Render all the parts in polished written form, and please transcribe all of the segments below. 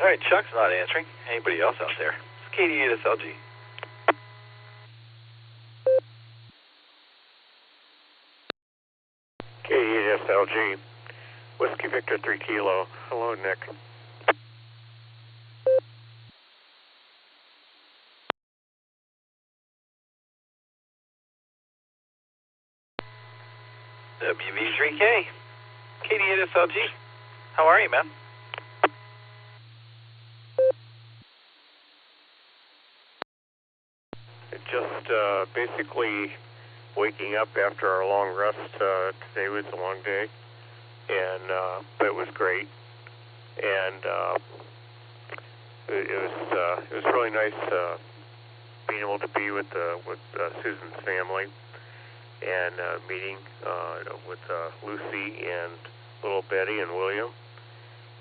All right, Chuck's not answering. Anybody else out there? It's KD8SLG. KD8SLG, Whiskey Victor 3 Kilo. Hello, Nick. WV3K, KD8SLG. How are you, man? Just basically waking up after our long rest. Today was a long day, and but it was great. And it was really nice being able to be with Susan's family and meeting with Lucy and little Betty and William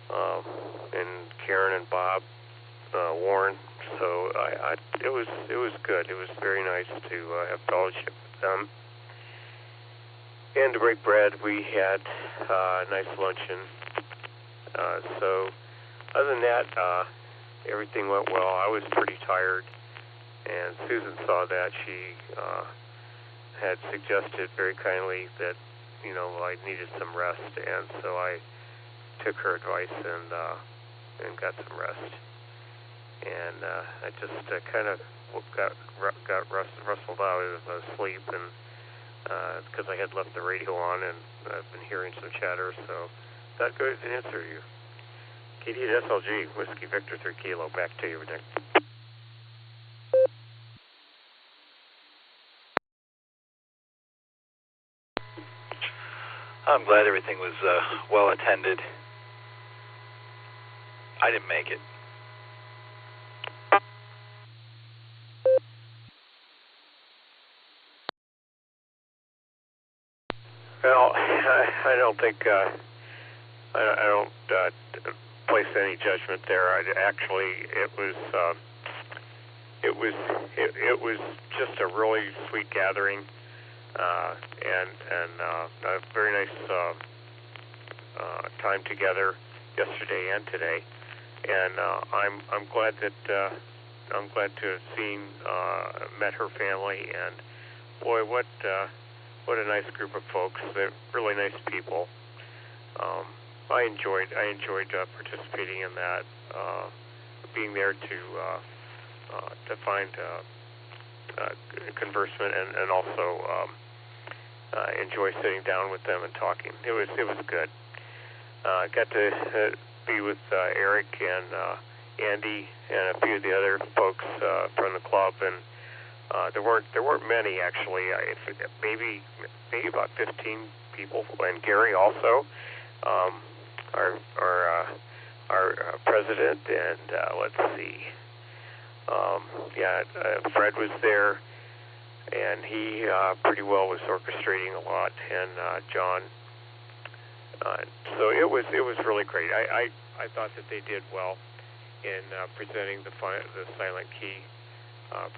and Karen and Bob, Warren. So it was good. It was very nice to have fellowship with them. And to break bread, we had a nice luncheon. So other than that, everything went well. I was pretty tired, and Susan saw that. She had suggested very kindly that, you know, I needed some rest, and so I took her advice and got some rest. And I just kind of got rustled out of sleep, and because I had left the radio on, and I've been hearing some chatter, so that goes to answer you. KD8SLG, Whiskey Victor 3 Kilo. Back to you, Nick. I'm glad everything was well attended. I didn't make it. Well, I don't think I don't place any judgment there. It was just a really sweet gathering, and a very nice time together yesterday and today. And I'm glad that I'm glad to have seen met her family, and boy, what a nice group of folks. They're really nice people. I enjoyed participating in that, being there to find conversement and also enjoy sitting down with them and talking. It was good. Got to be with Eric and Andy and a few of the other folks from the club, and there weren't many actually. Maybe about 15 people, and Gary also, our president, and let's see, Fred was there, and he pretty well was orchestrating a lot, and John. So it was really great. I thought that they did well in presenting the silent key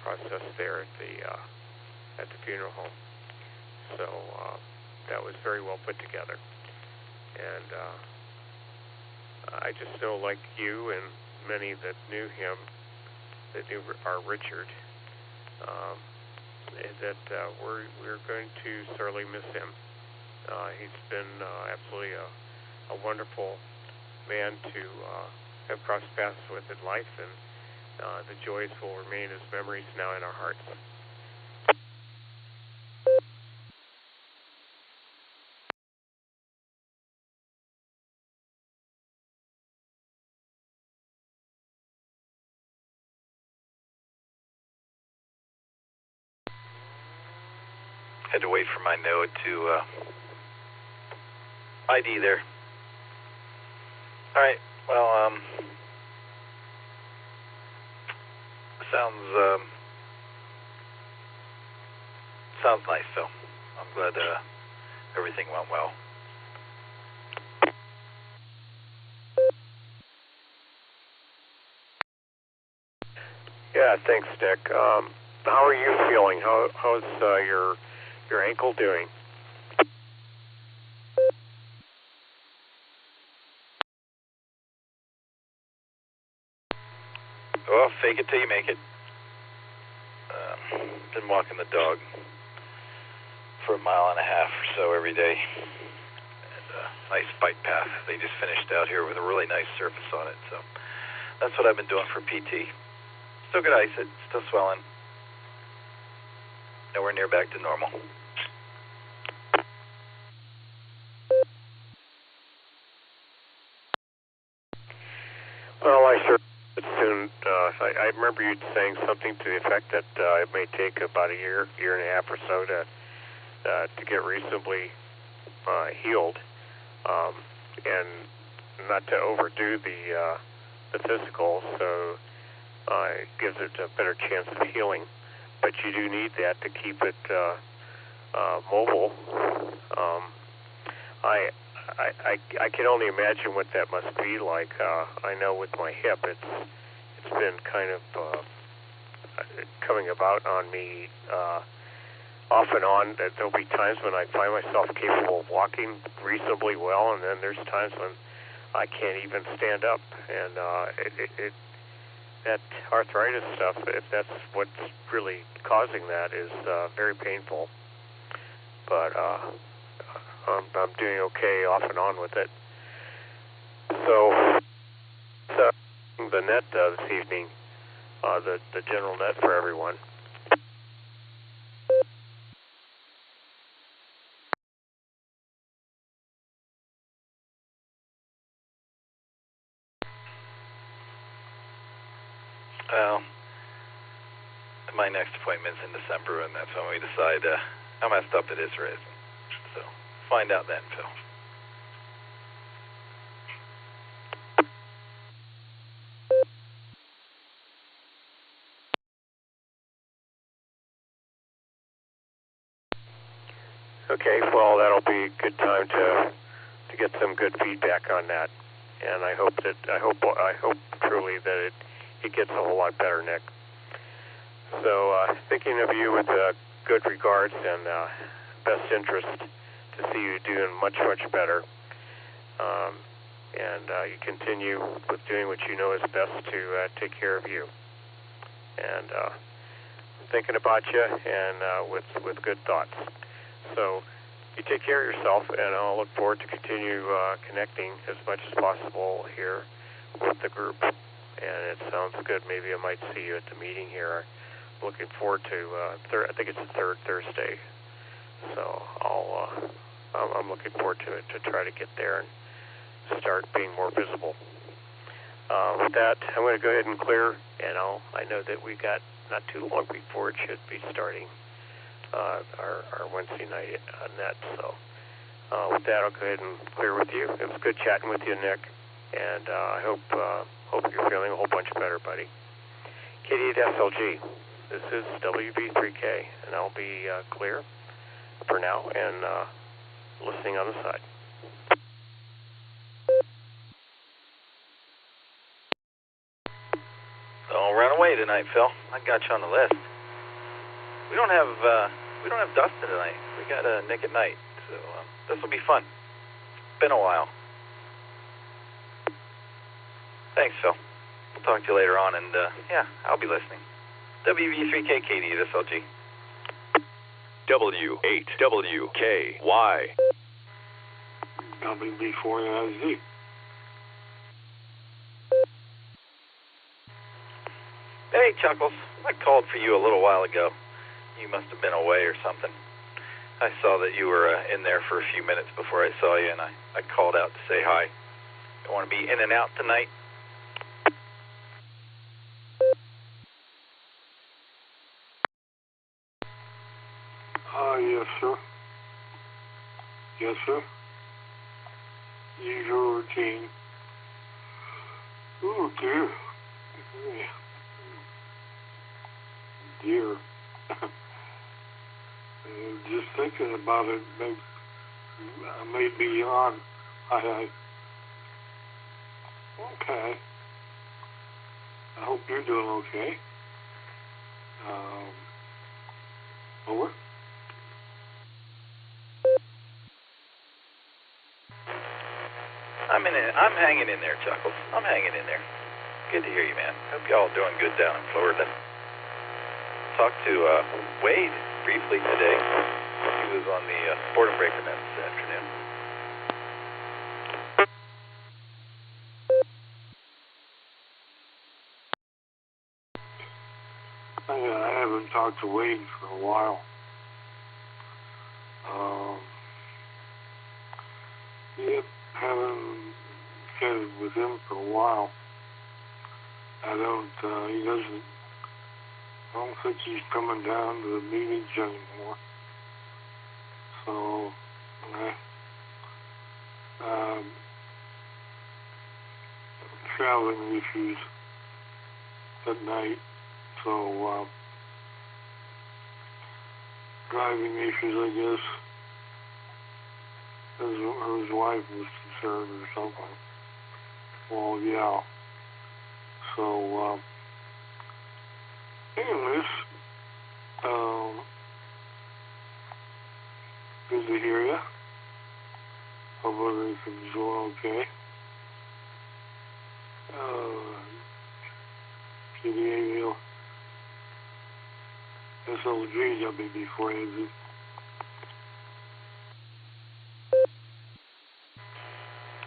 process there at the funeral home. So that was very well put together. And I just know, like you and many that knew him, that knew our Richard, that we're going to sorely miss him. He's been absolutely a wonderful man to have crossed paths with in life, and the joys will remain as memories now in our hearts. Had to wait for my node to ID there. All right. Well, sounds nice. So I'm glad everything went well. Yeah, thanks, Nick. How are you feeling? How's your ankle doing? Well, fake it till you make it. Been walking the dog for 1.5 miles or so every day. And nice bike path. They just finished out here with a really nice surface on it. So that's what I've been doing for PT. Still could ice it, still swelling. Nowhere near back to normal. Well, I sure soon. I remember you saying something to the effect that it may take about a year and a half or so to get reasonably healed, and not to overdo the physical, so it gives it a better chance of healing. But you do need that to keep it mobile. I can only imagine what that must be like. I know with my hip, it's been kind of coming about on me off and on. That there'll be times when I find myself capable of walking reasonably well, and then there's times when I can't even stand up. And that arthritis stuff, if that's what's really causing that, is very painful. But I'm doing okay off and on with it. So the net this evening, the general net for everyone. Well, my next appointment's in December, and that's when we decide how messed up it is or isn't. So find out then, Phil. Okay, well, that'll be a good time to get some good feedback on that, and I hope truly that it gets a whole lot better, Nick. So thinking of you with good regards and best interest to see you doing much better, and you continue with doing what you know is best to take care of you. And thinking about you and with good thoughts. So you take care of yourself, and I'll look forward to continue connecting as much as possible here with the group. And it sounds good. Maybe I might see you at the meeting here. I'm looking forward to. I think it's the third Thursday, so I'm looking forward to it, to try to get there and start being more visible. With that, I'm going to go ahead and clear, and I know that we got not too long before it should be starting our Wednesday night net. So with that, I'll go ahead and clear with you. It was good chatting with you, Nick, and I hope you're feeling a whole bunch better, buddy. Katie at SLG, this is WV3K, and I'll be clear for now and listening on the side. Don't run away tonight, Phil. I got you on the list. We don't have Dustin tonight. We got Nick at night, so this will be fun. Been a while. Thanks, Phil. We'll talk to you later on, and yeah, I'll be listening. WV3K Katie at SLG. W8WKY. WB4NZ. Hey, Chuckles. I called for you a little while ago. You must have been away or something. I saw that you were in there for a few minutes before I saw you, and I called out to say hi. You want to be in and out tonight? Yes, sir. Yes, sir. Usual routine. Oh, dear. Dear. Just thinking about it, I may be on. Okay. I hope you're doing okay. Over. I'm hanging in there, Chuckles. I'm hanging in there. Good to hear you, man. Hope y'all are doing good down in Florida. Talked to Wade briefly today. He was on the Boredom Break event this afternoon. I haven't talked to Wade for a while. Yep, haven't chatted with him for a while. I don't think he's coming down to the meetings anymore. So, traveling issues at night. So, driving issues, I guess, as his wife was concerned or something. Well, yeah. So, anyways, good to hear you. Hope everything's going okay. CDA SLG WB4AZ.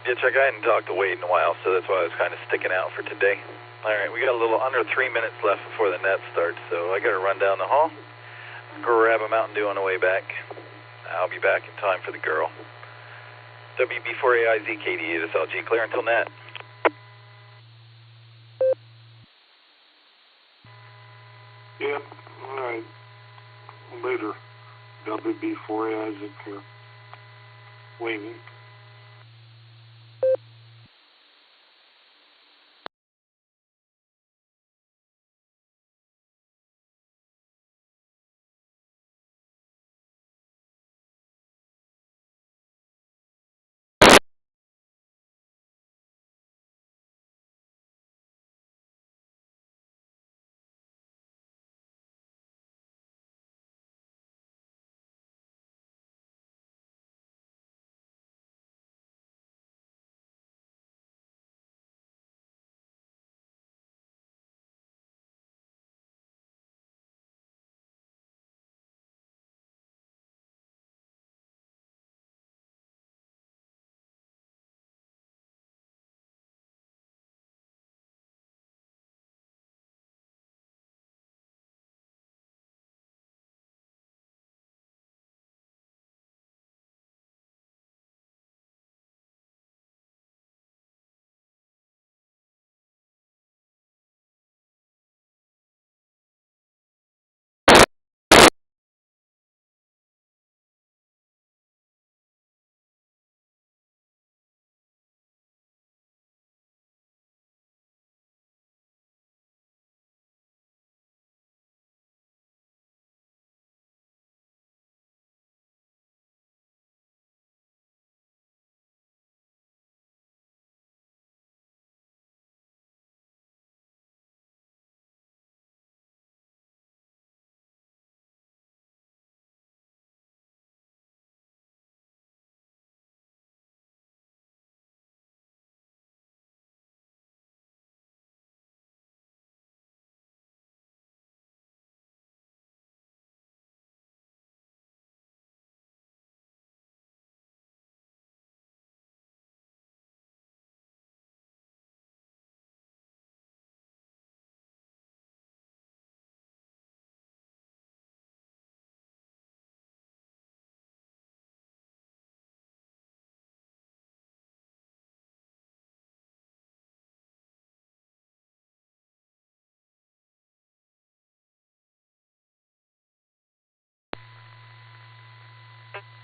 Yeah, Chuck, I hadn't talked to Wade in a while, so that's why I was kind of sticking out for today. All right, we got a little under 3 minutes left before the net starts, so I got to run down the hall, grab a Mountain Dew on the way back. I'll be back in time for the girl. WB4AIZ KD8 SLG, clear until net. Yep, all right. Later, WB4AIZ here. Waiting.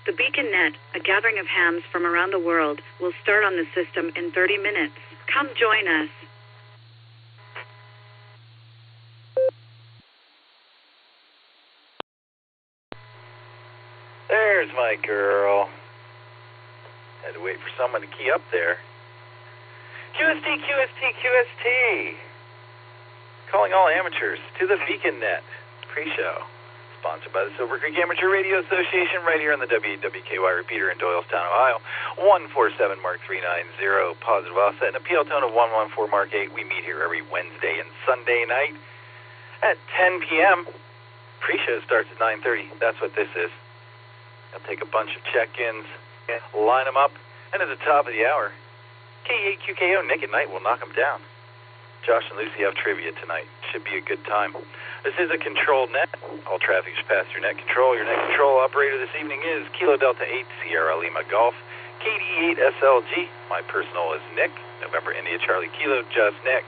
The Beacon Net, a gathering of hams from around the world, will start on the system in 30 minutes. Come join us. There's my girl. Had to wait for someone to key up there. QST, QST, QST. Calling all amateurs to the Beacon Net pre-show. sponsored by the Silvercreek Amateur Radio Association right here on the WWKY repeater in Doylestown, Ohio. 147 Mark 390, positive offset, and a PL tone of 114 Mark 8. We meet here every Wednesday and Sunday night at 10 p.m. Pre-show starts at 9:30. That's what this is. I'll take a bunch of check-ins, line them up, and at the top of the hour, KEAQKO Nick at Nite will knock them down. Josh and Lucy have trivia tonight. Should be a good time. This is a controlled net. All traffic should pass through net control. Your net control operator this evening is Kilo Delta 8 Sierra Lima Golf, KD8 SLG. My personal is Nick. November India Charlie Kilo, just Nick.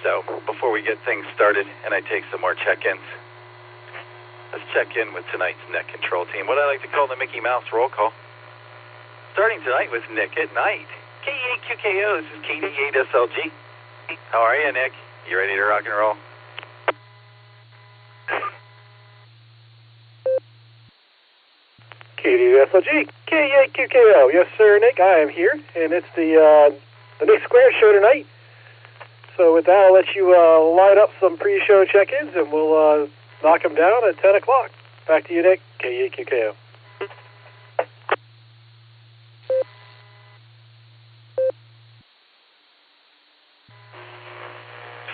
So, before we get things started and I take some more check-ins, let's check in with tonight's net control team. What I like to call the Mickey Mouse roll call. Starting tonight with Nick at Nite. KEAQKO, this is KD8 SLG. How are you, Nick? You ready to rock and roll? KD8 SLG, KEAQKO. Yes, sir, Nick, I am here, and it's the Nick Square show tonight. So with that, I'll let you line up some pre-show check-ins, and we'll knock them down at 10 o'clock. Back to you, Nick, KEAQKO.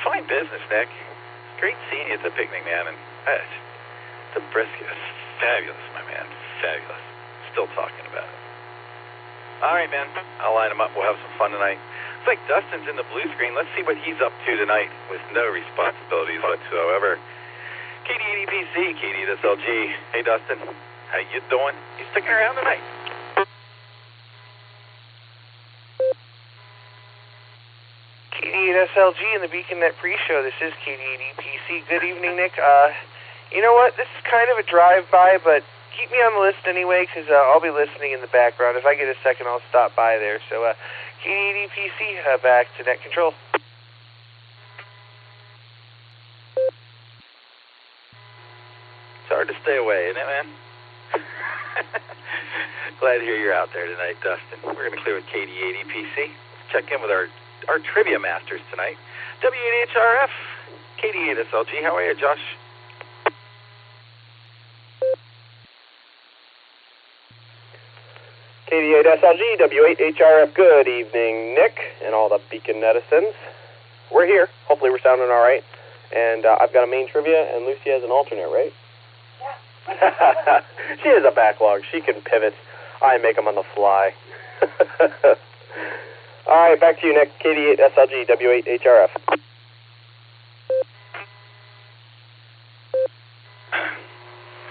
Fine business, Nick. Great seeing you at the picnic, man, and the brisket is fabulous, my man, fabulous. Still talking about it. All right, man, I'll line them up. We'll have some fun tonight. Looks like Dustin's in the blue screen. Let's see what he's up to tonight with no responsibilities whatsoever. KD80PC, KD8SLG. Hey, Dustin, how you doing? You sticking around tonight? KD8SLG in the BeaconNet pre-show. This is KD80PC. Good evening, Nick. You know what? This is kind of a drive-by, but keep me on the list anyway, because I'll be listening in the background. If I get a second, I'll stop by there. So, KD80PC, back to net control. It's hard to stay away, isn't it, man? Glad to hear you're out there tonight, Dustin. We're going to clear with KD80PC. Let's check in with our trivia masters tonight. W8HRF, KD8SLG. How are you, Josh? KD8SLG, W8HRF. Good evening, Nick, and all the Beacon netizens. We're here. Hopefully we're sounding all right. And I've got a main trivia, and Lucy has an alternate, right? Yeah. She has a backlog. She can pivot. I make them on the fly. All right, back to you, Nick. KD8SLG, W8HRF.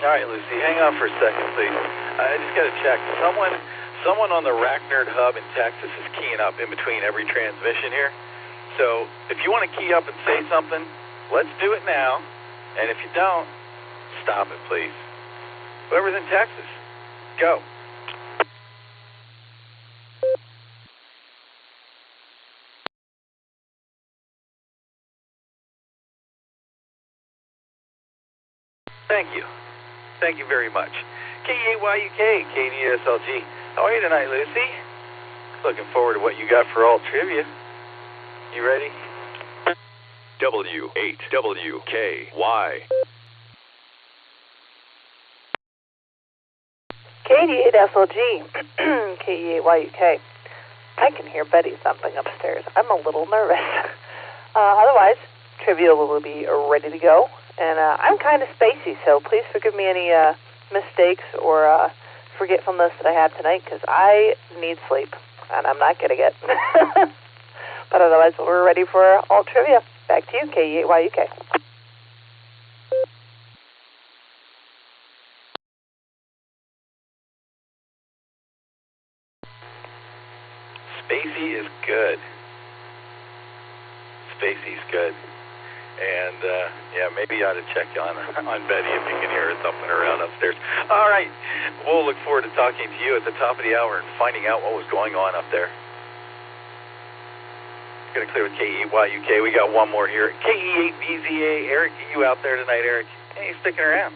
All right, Lucy, hang on for a second, please. I just got to check. Someone on the Rack Nerd Hub in Texas is keying up in between every transmission here. So if you want to key up and say something, let's do it now. And if you don't, stop it, please. Whoever's in Texas, go. Thank you. Thank you very much. KEAYUK, KD8SLG. How are you tonight, Lucy? Looking forward to what you got for alt trivia. You ready? W8WKY. KD8SLG, KE8YUK. I can hear Betty thumping upstairs. I'm a little nervous. Otherwise, trivia will be ready to go. And I'm kind of spacey, so please forgive me any mistakes or forgetfulness that I have tonight, because I need sleep, and I'm not getting it. But otherwise, we're ready for all trivia. Back to you, KE8YUK. Spacey is good. Spacey's good. And, yeah, maybe you ought to check on Betty if you can hear her thumping around upstairs. All right. We'll look forward to talking to you at the top of the hour and finding out what was going on up there. Going to clear with KE8YUK. We got one more here. KE8VZA. Eric, are you out there tonight, Eric? Hey, you sticking around?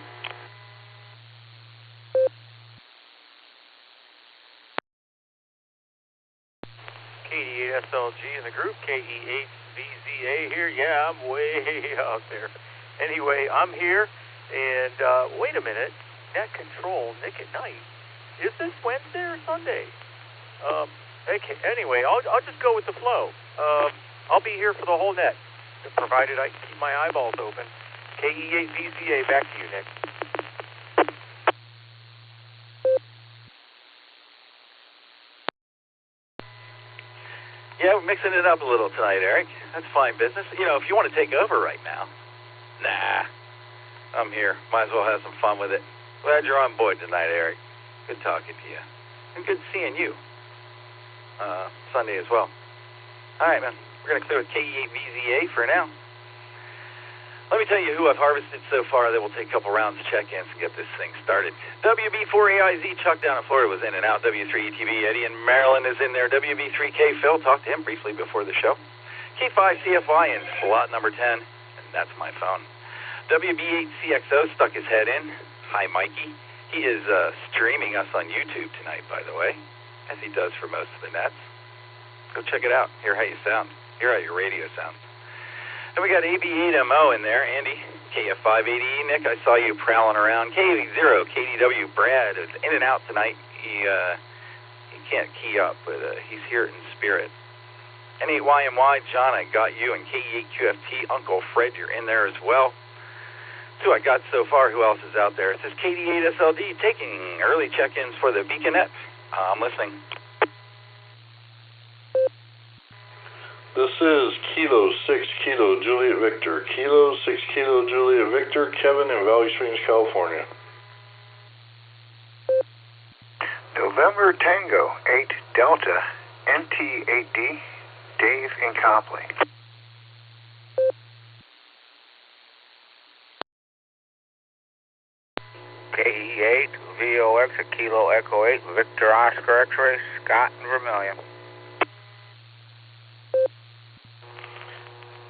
KD8SLG in the group, KE8VZA here. Yeah, I'm way out there. Anyway, I'm here, and wait a minute. Net control, Nick at Night. Is this Wednesday or Sunday? Okay, anyway, I'll just go with the flow. I'll be here for the whole net, provided I can keep my eyeballs open. KE8VCA, back to you, Nick. Yeah, we're mixing it up a little tonight, Eric. That's fine business. You know, if you want to take over right now. Nah, I'm here. Might as well have some fun with it. Glad you're on board tonight, Eric. Good talking to you. And good seeing you. Sunday as well. All right, man. We're going to clear with KE8VZA for now. Let me tell you who I've harvested so far. Then we'll take a couple rounds of check-ins and get this thing started. WB4AIZ, Chuck down in Florida was in and out. W3ETB, Eddie in Maryland is in there. WB3K, Phil, talked to him briefly before the show. K5CFY in slot number 10, and that's my phone. WB8CXO stuck his head in. Hi, Mikey. He is streaming us on YouTube tonight, by the way, as he does for most of the nets. Go check it out. Hear how you sound. Hear how your radio sounds. And we got AB8MO in there. Andy, KF580E. Nick, I saw you prowling around. K80, KDW, Brad is in and out tonight. He can't key up, but he's here in spirit. N8YMY, John, I got you. And KE8QFT, Uncle Fred, you're in there as well. That's who I got so far. Who else is out there? It says KD8SLD taking early check-ins for the Beaconette. I'm listening. This is Kilo 6 Kilo Juliet Victor. Kilo 6 Kilo Juliet Victor, Kevin in Valley Springs, California. November Tango 8 Delta NT8D, Dave in Copley. KE8 VOX a Kilo Echo 8 Victor Oscar X-ray, Scott in Vermilion.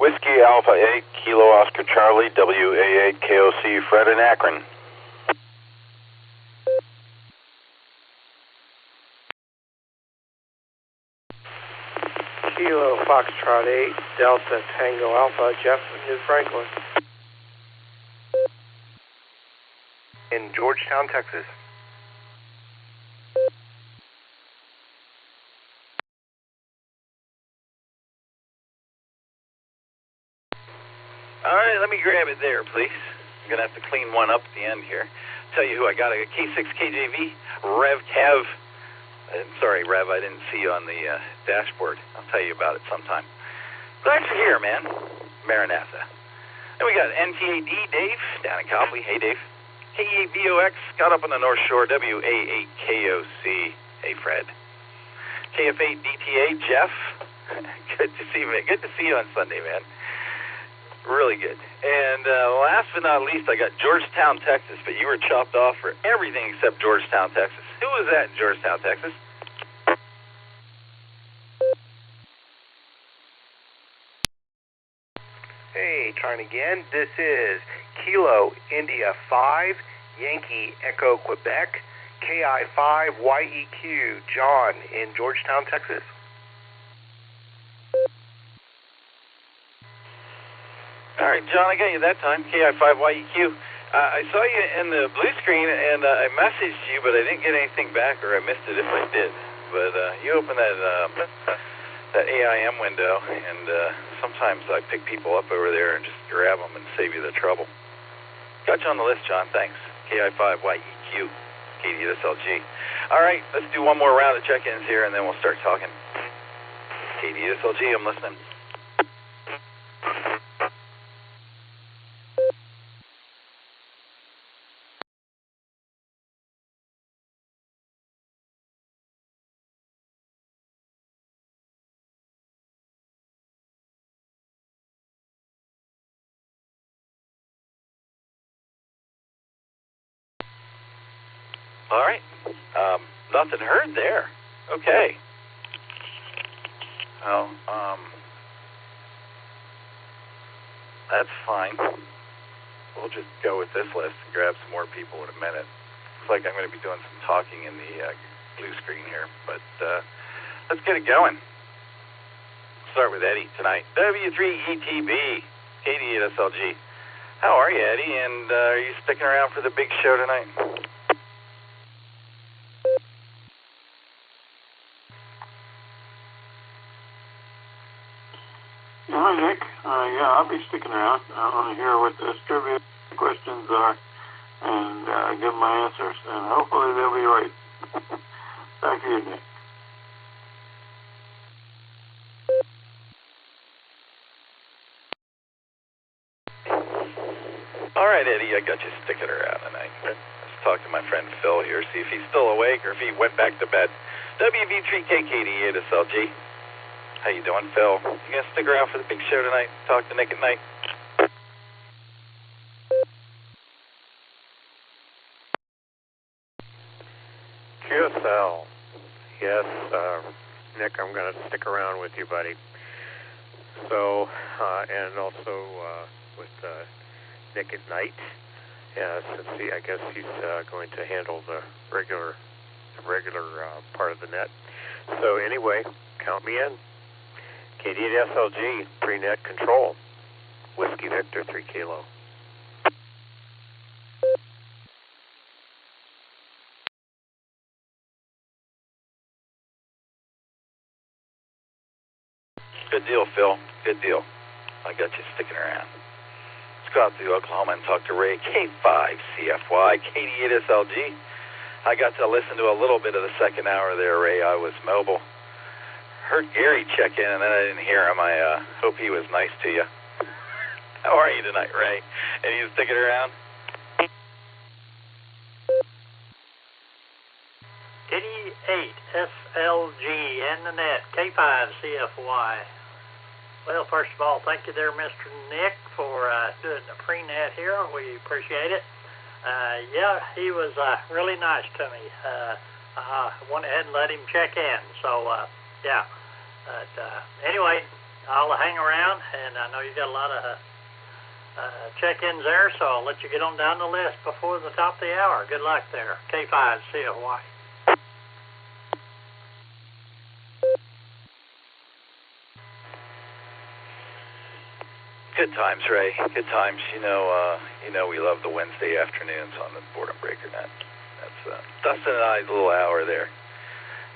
Whiskey Alpha 8, Kilo Oscar Charlie, WA8 KOC, Fred in Akron. Kilo Foxtrot 8, Delta Tango Alpha, Jeff in New Franklin. In Georgetown, Texas. All right, let me grab it there, please. I'm going to have to clean one up at the end here. Tell you who I got. I got K6KJV, Rev Kev. Sorry, Rev, I didn't see you on the dashboard. I'll tell you about it sometime. Glad you're here, man. Maranatha. And we got NT8D, Dave, down in Copley. Hey, Dave. KE8VOX, got up on the North Shore, WA8KOC. Hey, Fred. KF8DTA, Jeff. Good to see you, man. Good to see you on Sunday, man. Really good. And last but not least, I got Georgetown, Texas, but you were chopped off for everything except Georgetown, Texas. Who was that in Georgetown, Texas? Hey, trying again. This is Kilo India 5, Yankee Echo Quebec, KI5 YEQ, John in Georgetown, Texas. All right, John, I got you that time, KI5YEQ. I saw you in the blue screen, and I messaged you, but I didn't get anything back, or I missed it if I did. But you opened that AIM window, and sometimes I pick people up over there and just grab them and save you the trouble. Got you on the list, John. Thanks. KI5YEQ, KDSLG. All right, let's do one more round of check-ins here, and then we'll start talking. KDSLG, I'm listening. All right. Nothing heard there. Okay. Well, that's fine. We'll just go with this list and grab some more people in a minute. Looks like I'm going to be doing some talking in the blue screen here, but let's get it going. Start with Eddie tonight. W3ETB, KD8SLG. How are you, Eddie? And are you sticking around for the big show tonight? Hi, Nick. Yeah, I'll be sticking around. I want to hear what the trivia questions are and give my answers, and hopefully they'll be right. Thank you, Nick. All right, Eddie, I got you sticking around tonight. Let's talk to my friend Phil here, see if he's still awake or if he went back to bed. WV3KKD8SLG. How you doing, Phil? You gonna stick around for the big show tonight? Talk to Nick at night? QSL. Yes, Nick, I'm going to stick around with you, buddy. So, and also with Nick at night. Yeah, since I guess he's going to handle the regular part of the net. So anyway, count me in. KD8SLG, pre-net control. Whiskey Victor, 3 kilo. Good deal, Phil. Good deal. I got you sticking around. Let's go out to Oklahoma and talk to Ray, K5CFY, KD8SLG. I got to listen to a little bit of the second hour there, Ray. I was mobile. Heard Gary check in, and then I didn't hear him. I hope he was nice to you. How are you tonight, Ray? And you sticking around? KD8SLG and the net, K5CFY. Well, first of all, thank you there, Mr. Nick, for doing the pre-net here. We appreciate it. Yeah, he was really nice to me. I went ahead and let him check in. So, yeah. But anyway, I'll hang around, and I know you got a lot of check-ins there, so I'll let you get on down the list before the top of the hour. Good luck there. K5CFY. Good times, Ray. Good times. You know we love the Wednesday afternoons on the Boredom Breaker net. That's Dustin and I's little hour there.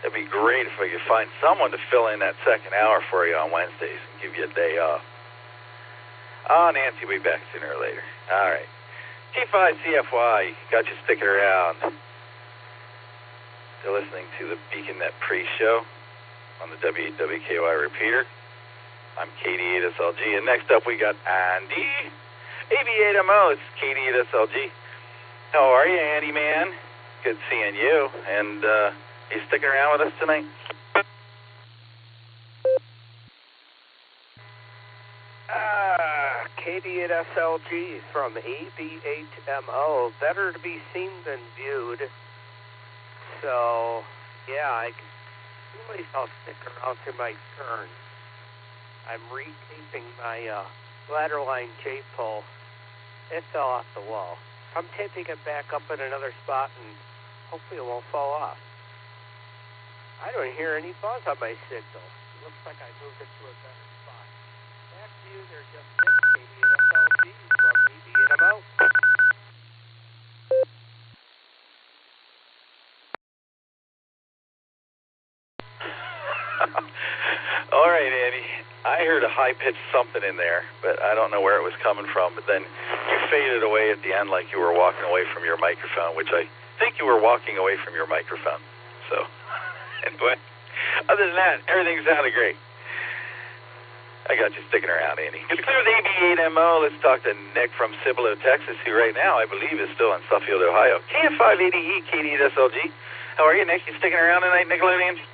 It'd be great if we could find someone to fill in that second hour for you on Wednesdays and give you a day off. Oh, Nancy will be back sooner or later. All right. K5CFY, got you sticking around. They're listening to the BeaconNet pre-show on the WWKY repeater. I'm KD8SLG, and next up we got Andy, AB8MO. It's KD8SLG. How are you, Andy, man? Good seeing you. And you sticking around with us tonight? KD8SLG from AB8MO. Better to be seen than viewed. So, yeah, I'll stick around to my turn. I'm retaping my ladder line J-pole. It fell off the wall. I'm taping it back up in another spot, and hopefully it won't fall off. I don't hear any buzz on my signal. It looks like I moved it to a better spot. Back to you, they're just KD8SLG from AB8MO. All right, Andy. I heard a high-pitched something in there, but I don't know where it was coming from. But then you faded away at the end like you were walking away from your microphone, which I think you were walking away from your microphone. So, anyway, other than that, everything sounded great. I got you sticking around, Andy. It's clear with AB8MO. Let's talk to Nick from Cibolo, Texas, who right now I believe is still in Suffield, Ohio. KF580E, KD8SLG. How are you, Nick? You sticking around tonight, Nickelodeon?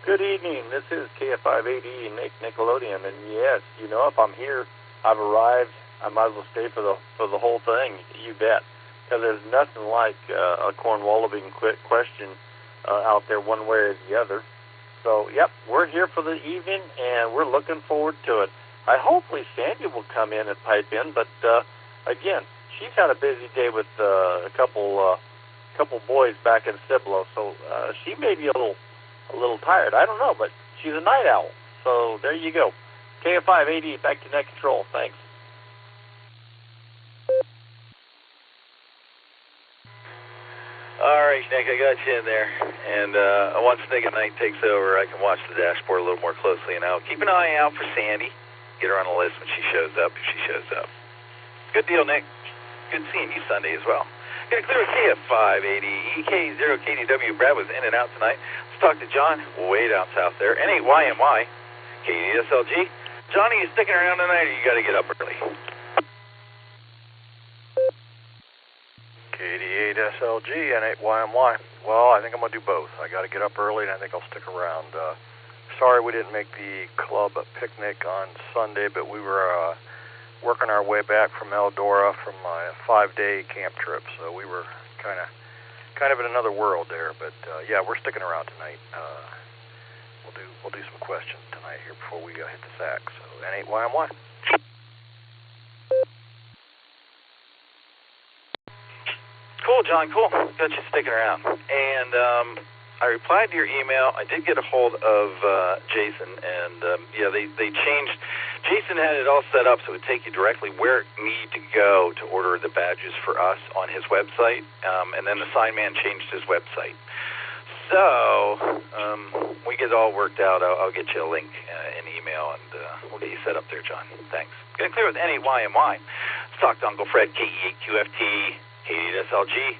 Good evening. This is KF580 Nick Nickelodeon, and yes, if I'm here, I've arrived. I might as well stay for the whole thing. You bet, because there's nothing like a Cornwallabing question out there, one way or the other. So, yep, we're here for the evening, and we're looking forward to it. Hopefully Sandy will come in and pipe in, but again, she's had a busy day with a couple boys back in Cibolo, so she may be a little tired. I don't know, but she's a night owl, So there you go. KF580, back to net control. Thanks. All right, Nick, I got you in there. And once Nick at Nite takes over, I can watch the dashboard a little more closely. And I'll keep an eye out for Sandy. Get her on the list when she shows up, if she shows up. Good deal, Nick. Good seeing you Sunday as well. Gonna clear with KF580, EK0KDW. Brad was in and out tonight. Let's talk to John, way down south there. N8YMY, KDSLG. Johnny, you sticking around tonight or you got to get up early? KD8SLG, N8YMY. Well, I think I'm going to do both. I got to get up early, and I think I'll stick around. Sorry we didn't make the club picnic on Sunday, but we were working our way back from Eldora from my 5-day camp trip, so we were kind of in another world there. But yeah, we're sticking around tonight. We'll do some questions tonight here before we hit the sack. So N8YMY. Cool, John, cool. Got you sticking around. And I replied to your email. I did get a hold of Jason, and yeah, they changed. Jason had it all set up so it would take you directly where it needed to go to order the badges for us on his website, and then the sign man changed his website. So we get it all worked out. I'll get you a link in email, and we'll get you set up there, John. Thanks. Getting clear with N8YMY. Let's talk to Uncle Fred, KE8QFT, KD8SLG.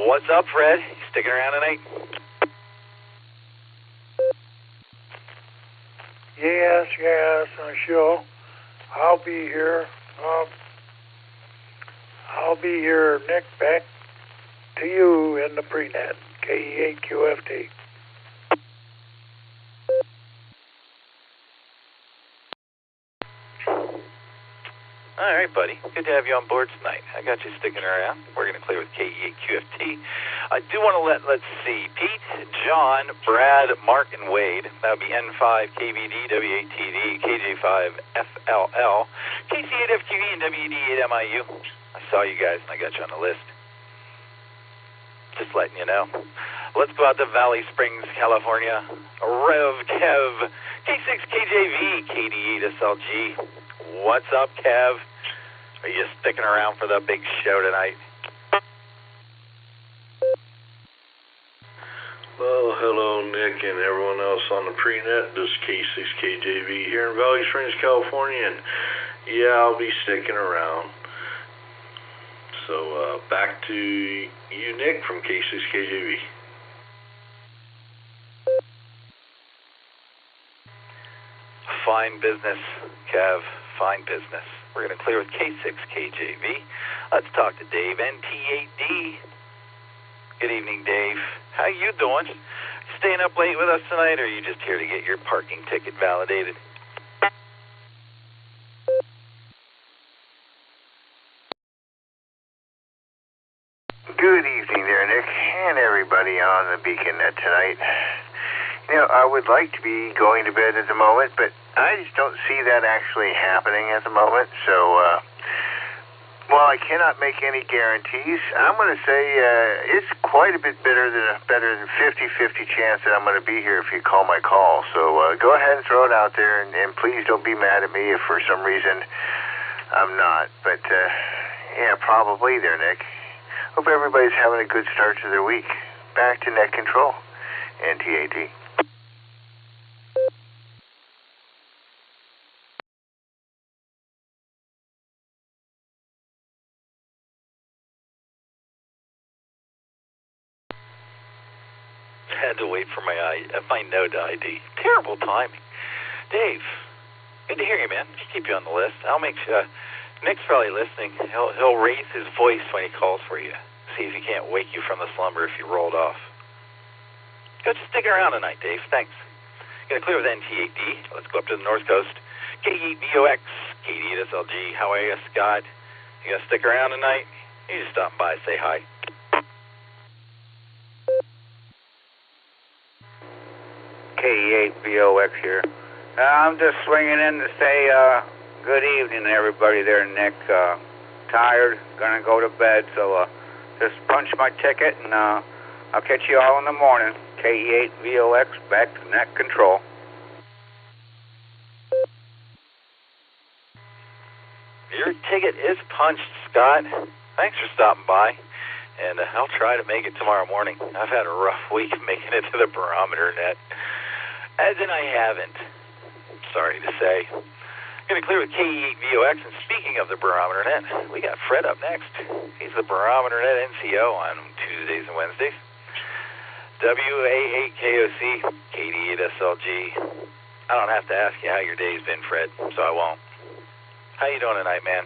What's up, Fred? You sticking around tonight? Yes, sure. I'll be here. I'll be here, Nick, back to you in the prenet, KE8QFT. All right, buddy. Good to have you on board tonight. I got you sticking around. We're going to clear with KE8QFT. I do want to let's see, Pete, John, Brad, Mark, and Wade. That would be N5, KVD, W8TD, KJ5, FLL, KC8FQE, and WD8MIU. I saw you guys, and I got you on the list. Just letting you know. Let's go out to Valley Springs, California. Rev Kev, K6KJV, KD8SLG. What's up, Kev? Are you sticking around for the big show tonight? Well, hello, Nick, and everyone else on the prenet. This is K6KJV here in Valley Springs, California, and yeah, I'll be sticking around. So back to you, Nick, from K6KJV. Fine business, Kev. Fine business. We're going to clear with K6KJV. Let's talk to Dave, NT8D. Good evening, Dave. How you doing? Staying up late with us tonight, or are you just here to get your parking ticket validated? Good evening there, Nick, and everybody on the BeaconNet tonight. You know, I would like to be going to bed at the moment, but I just don't see that actually happening at the moment. So, while I cannot make any guarantees, I'm going to say it's quite a bit better than 50-50 chance that I'm going to be here if you call my call. So go ahead and throw it out there, and please don't be mad at me if for some reason I'm not. But, yeah, probably there, Nick. Hope everybody's having a good start to their week. Back to net control. NTAD. Had to wait for my Node ID. Terrible timing. Dave, good to hear you, man. Keep you on the list. I'll make sure. Nick's probably listening. He'll raise his voice when he calls for you. See if he can't wake you from the slumber if you rolled off. Go just stick around tonight, Dave. Thanks. Gonna clear with NT8D. Let's go up to the North Coast. K8VOX, KD8SLG. How are you, Scott? You gonna stick around tonight? You just stop by, say hi. KE8VOX here. I'm just swinging in to say good evening to everybody there, Nick. Tired, gonna go to bed, so just punch my ticket, and I'll catch you all in the morning. KE8VOX, back to net control. Your ticket is punched, Scott. Thanks for stopping by, and I'll try to make it tomorrow morning. I've had a rough week making it to the barometer net, as in I haven't. Sorry to say. Going to clear with KE8VOX, and speaking of the barometer net, we got Fred up next. He's the barometer net NCO on Tuesdays and Wednesdays. WA8KOC, KD8SLG. I don't have to ask you how your day's been, Fred, so I won't. How you doing tonight, man?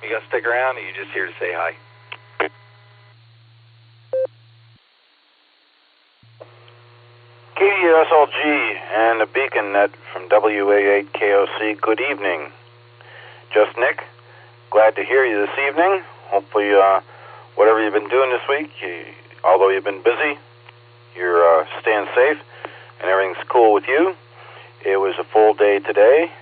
You gonna stick around, or you just here to say hi? KD8SLG and the Beacon Net from WA8KOC. Good evening. Just Nick. Glad to hear you this evening. Hopefully, whatever you've been doing this week, although you've been busy, you're staying safe and everything's cool with you. It was a full day today,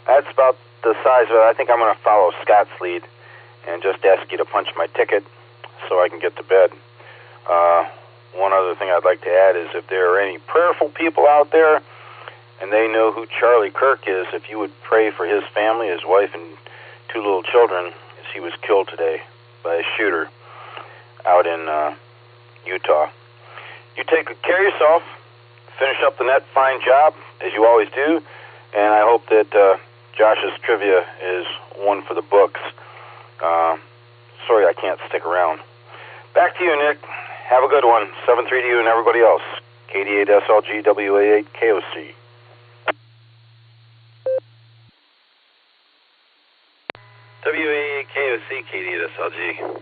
that's about the size of it. I think I'm going to follow Scott's lead and just ask you to punch my ticket so I can get to bed. One other thing I'd like to add is if there are any prayerful people out there and they know who Charlie Kirk is, if you would pray for his family, his wife, and 2 little children, as he was killed today by a shooter out in Utah. You take good care of yourself, finish up the net, fine job, as you always do, and I hope that Josh's trivia is one for the books. Sorry I can't stick around. Back to you, Nick. Have a good one. 7-3 to you and everybody else. KD8SLG, WA8KOC. WA8KOC, KD8SLG.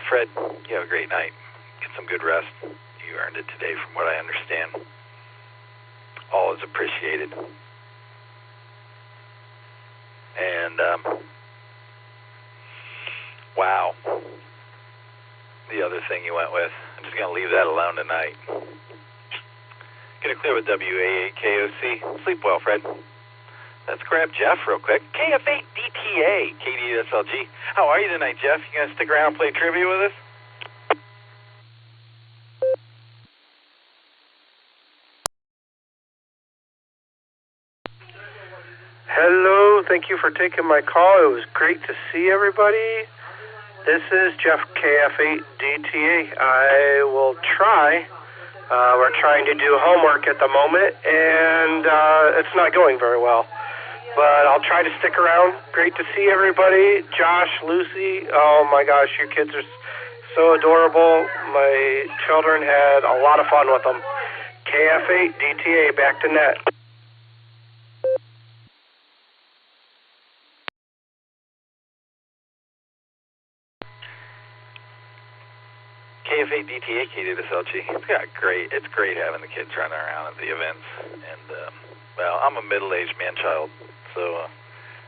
Fred, you have a great night. Get some good rest. You earned it today from what I understand. All is appreciated. And, wow. The other thing you went with. I'm just going to leave that alone tonight. Get it clear with WA8KOC. Sleep well, Fred. Let's grab Jeff real quick. KF8DTA, KD8SLG. How are you tonight, Jeff? You going to stick around and play trivia with us? Hello, thank you for taking my call. It was great to see everybody. This is Jeff, KF8DTA. I will try. We're trying to do homework at the moment, and it's not going very well. But I'll try to stick around. Great to see everybody. Josh, Lucy, oh my gosh, your kids are so adorable. My children had a lot of fun with them. KF8DTA, back to net. KF8DTA, KD8SLG. It's great having the kids running around at the events. And, well, I'm a middle-aged man-child, so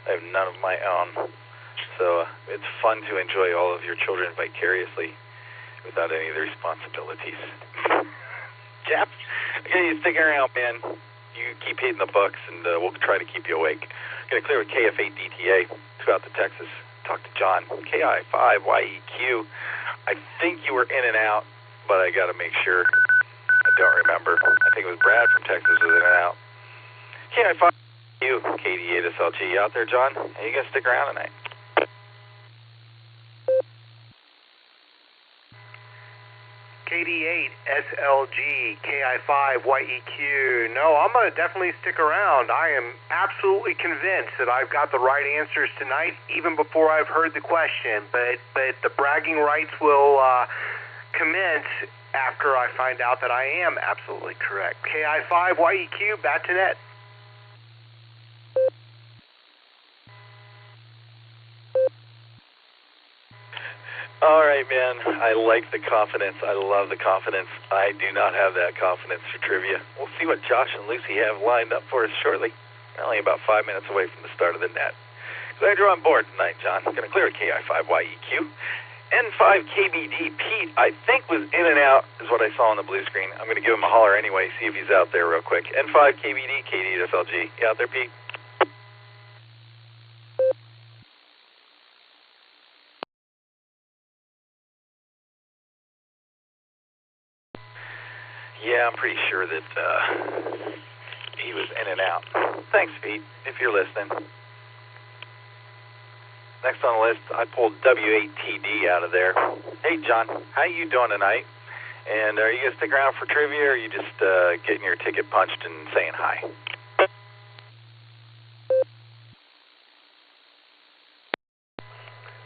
I have none of my own. So it's fun to enjoy all of your children vicariously without any of the responsibilities. Jeff, you stick around, man. You keep hitting the books, and we'll try to keep you awake. Get it clear with KF8DTA throughout the Texas. Talk to John. KI5YEQ. I think you were in and out, but I got to make sure. I don't remember. I think it was Brad from Texas was in and out. KI5YEQ, KD8SLG. You out there, John? Are you going to stick around tonight? KD8SLG, KI5YEQ. No, I'm going to definitely stick around. I am absolutely convinced that I've got the right answers tonight, even before I've heard the question. But the bragging rights will commence after I find out that I am absolutely correct. KI5YEQ, back to net. All right, man. I like the confidence. I love the confidence. I do not have that confidence for trivia. We'll see what Josh and Lucy have lined up for us shortly. We're only about 5 minutes away from the start of the net. Glad you're on board tonight, John. I'm going to clear a KI5YEQ. N5KBD Pete, I think, was in and out, is what I saw on the blue screen. I'm going to give him a holler anyway, see if he's out there real quick. N5KBD, KD8SLG. You out there, Pete? Yeah, I'm pretty sure that He was in and out. Thanks, Pete, if you're listening. Next on the list, I pulled W8TD out of there. Hey, John, how you doing tonight? And are you going to stick around for trivia, or are you just getting your ticket punched and saying hi?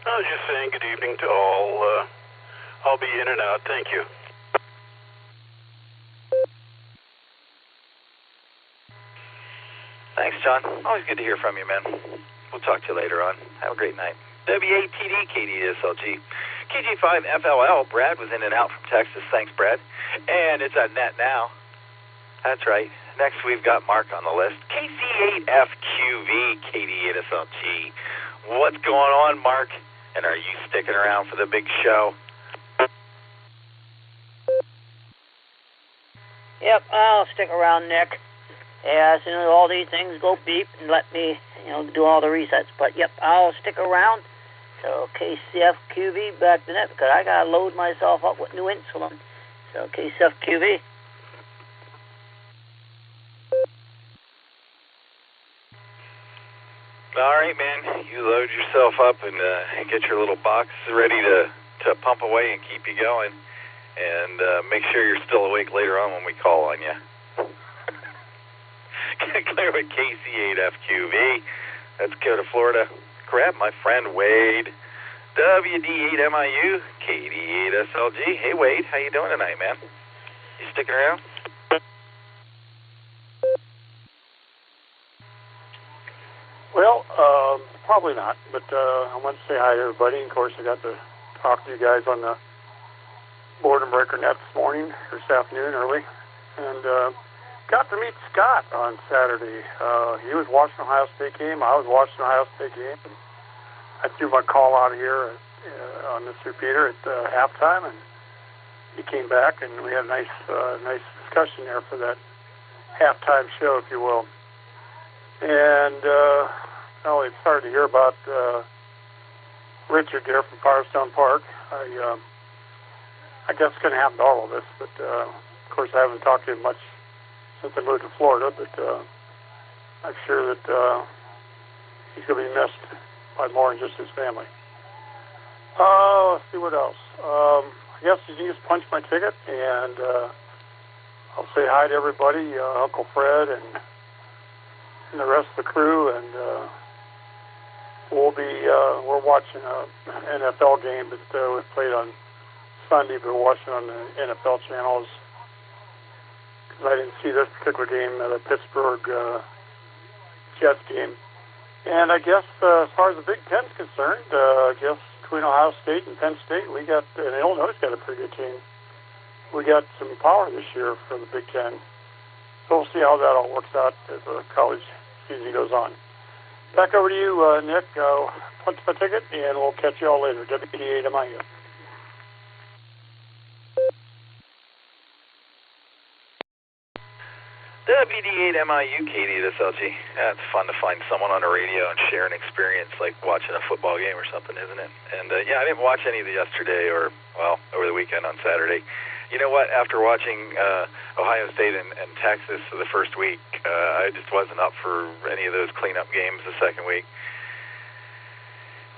I was just saying good evening to all. I'll be in and out. Thank you. Thanks, John. Always good to hear from you, man. We'll talk to you later on. Have a great night. W8TD, KDSLG. KG5FLL, Brad was in and out from Texas. Thanks, Brad. And it's at net now. That's right. Next, we've got Mark on the list. KC8FQV, KD8SLG. What's going on, Mark? And are you sticking around for the big show? Yep, I'll stick around, Nick. Yeah, as soon as all these things go beep and let me, do all the resets. But, yep, I'll stick around. So, KCFQV back to net, because I got to load myself up with new insulin. So, KCFQV. All right, man. You load yourself up and get your little box ready to pump away and keep you going. And make sure you're still awake later on when we call on you. Clear with KC8FQV. Let's go to Florida. Grab my friend Wade. WD8MIU, KD8SLG. Hey, Wade. How you doing tonight, man? You sticking around? Well, probably not, but I want to say hi to everybody. Of course, I got to talk to you guys on the Boredom Breaker Net this afternoon early, and got to meet Scott on Saturday. He was watching Ohio State game. I was watching Ohio State game. And I threw my call out of here on this repeater at halftime, and he came back, and we had a nice discussion there for that halftime show, if you will. And it's hard to hear about Richard there from Firestone Park. I guess it's going to happen to all of us, but of course I haven't talked to him much since I moved to Florida, but I'm sure that he's going to be missed by more than just his family. Let's see what else. I guess you can just punch my ticket, and I'll say hi to everybody, Uncle Fred and the rest of the crew, and we're watching an NFL game that was played on Sunday, but we're watching on the NFL channels because I didn't see this particular game, the Pittsburgh Jets game. And I guess as far as the Big Ten's concerned, I guess between Ohio State and Penn State, and Illinois got a pretty good team. We got some power this year for the Big Ten. So we'll see how that all works out as the college season goes on. Back over to you, Nick. Punch my ticket, and we'll catch you all later. WD8MIU. WD8MIU, KD8SLG. It's fun to find someone on the radio and share an experience like watching a football game or something, isn't it? And I didn't watch any of it yesterday or, over the weekend on Saturday. You know what? After watching Ohio State and Texas for the first week, I just wasn't up for any of those cleanup games the second week.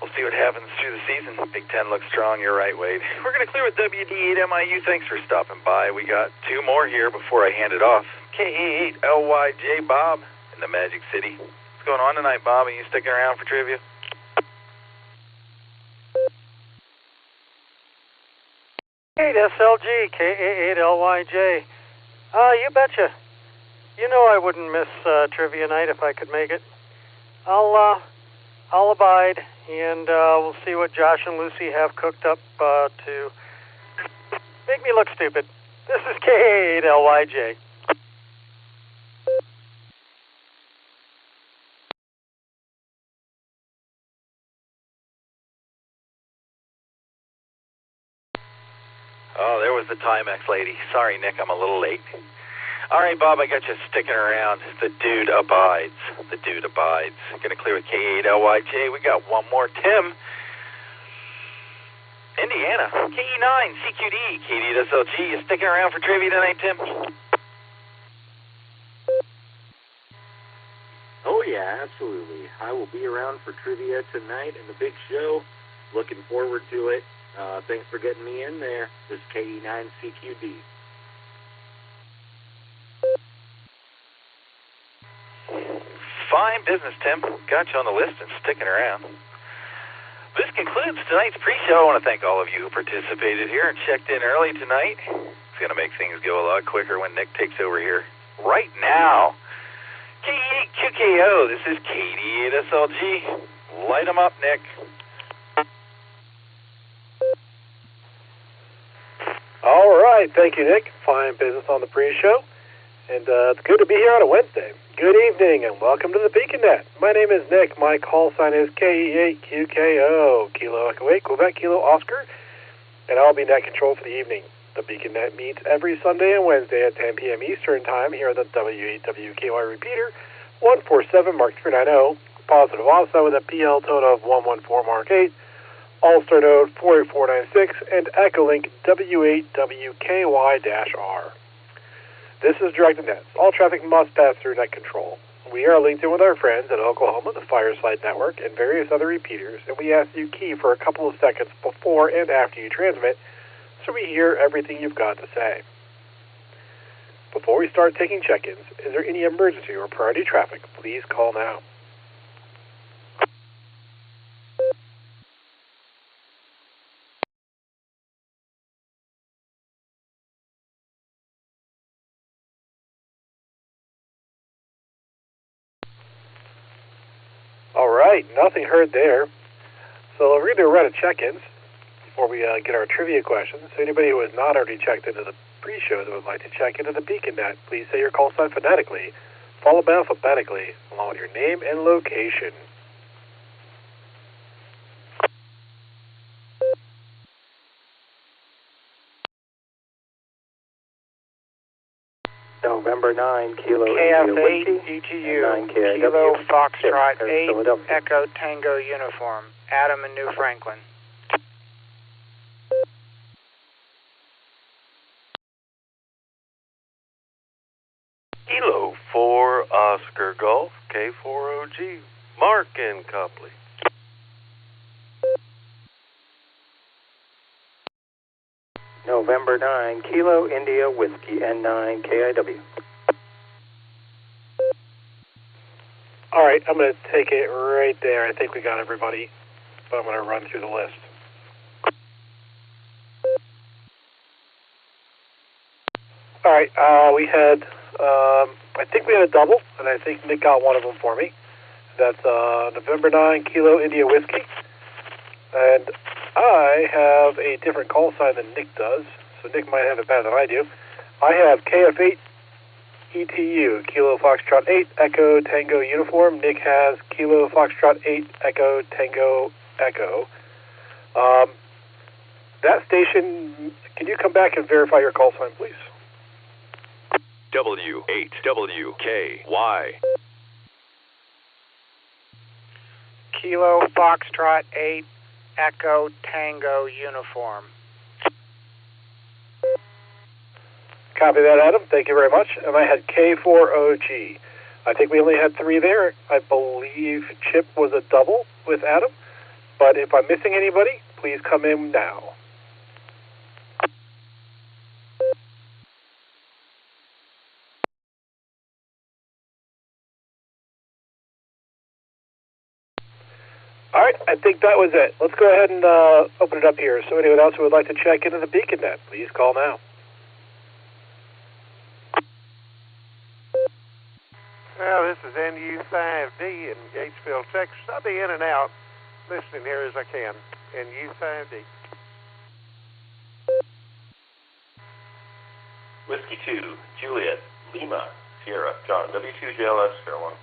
We'll see what happens through the season. Big Ten looks strong. You're right, Wade. We're going to clear with WD8MIU. Thanks for stopping by. We got two more here before I hand it off. KA8LYJ Bob in the Magic City. What's going on tonight, Bob? Are you sticking around for trivia? SLG, KA8LYJ. You betcha. You know I wouldn't miss trivia night if I could make it. I'll abide, and we'll see what Josh and Lucy have cooked up to make me look stupid. This is KA8LYJ. Oh, there was the Timex lady. Sorry, Nick, I'm a little late. All right, Bob, I got you sticking around. The dude abides. The dude abides. Going to clear with K8LYJ. We got one more. Tim. Indiana. KE9, CQD, KD8SLG. You sticking around for trivia tonight, Tim? Oh, yeah, absolutely. I will be around for trivia tonight and the big show. Looking forward to it. Thanks for getting me in there. This is KE9CQD. Fine business, Tim. Got you on the list and sticking around. This concludes tonight's pre-show. I want to thank all of you who participated here and checked in early tonight. It's going to make things go a lot quicker when Nick takes over here. Right now, KE8QKO, this is KD8SLG. Light 'em up, Nick. All right, thank you, Nick. Fine business on the pre-show. And it's good to be here on a Wednesday. Good evening and welcome to the BeaconNet. My name is Nick. My call sign is KE8QKO, Kilo Echo 8, Quebec Kilo Oscar, and I'll be net control for the evening. The BeaconNet meets every Sunday and Wednesday at 10 p.m. Eastern Time here on the W8WKY repeater, 147 Mark 390, positive offset with a PL total of 114 Mark 8, Allstar Node 48496, and Echolink W8WKY-R. This is Directed Nets. All traffic must pass through net control. We are linked in with our friends at Oklahoma, the Fireside Network, and various other repeaters, and we ask you key for a couple of seconds before and after you transmit so we hear everything you've got to say. Before we start taking check-ins, is there any emergency or priority traffic? Please call now. All right, nothing heard there. So we're going to do a round of check-ins before we get our trivia questions. So anybody who has not already checked into the pre-show that would like to check into the BeaconNet, please say your call sign phonetically, followed by alphabetically, along with your name and location. November 9, Kilo KF8, DTU, Kilo Foxtrot 8, Echo Tango Uniform, Adam in New Franklin. Kilo 4, Oscar Golf, K4OG, Mark in Copley. November 9, Kilo India Whiskey, N9 KIW. All right, I'm going to take it right there. I think we got everybody, but I'm going to run through the list. All right, we had, I think we had a double, and I think Nick got one of them for me. That's November 9, Kilo India Whiskey. And I have a different call sign than Nick does, so Nick might have it better than I do. I have KF8 ETU, Kilo Foxtrot 8, Echo Tango Uniform. Nick has Kilo Foxtrot 8, Echo Tango Echo. That station, can you come back and verify your call sign, please? W8WKY. Kilo Foxtrot 8, Echo Tango Uniform. Copy that, Adam. Thank you very much. And I had K4OG. I think we only had 3 there. I believe Chip was a double with Adam. But if I'm missing anybody, please come in now. All right, I think that was it. Let's go ahead and open it up here. So anyone else who would like to check into the BeaconNet, please call now. Well, this is NU5D in Gatesville, Texas. I'll be in and out, listening here as I can. NU5D. Whiskey 2, Juliet, Lima, Sierra, John, W2JLS, Fairlawn.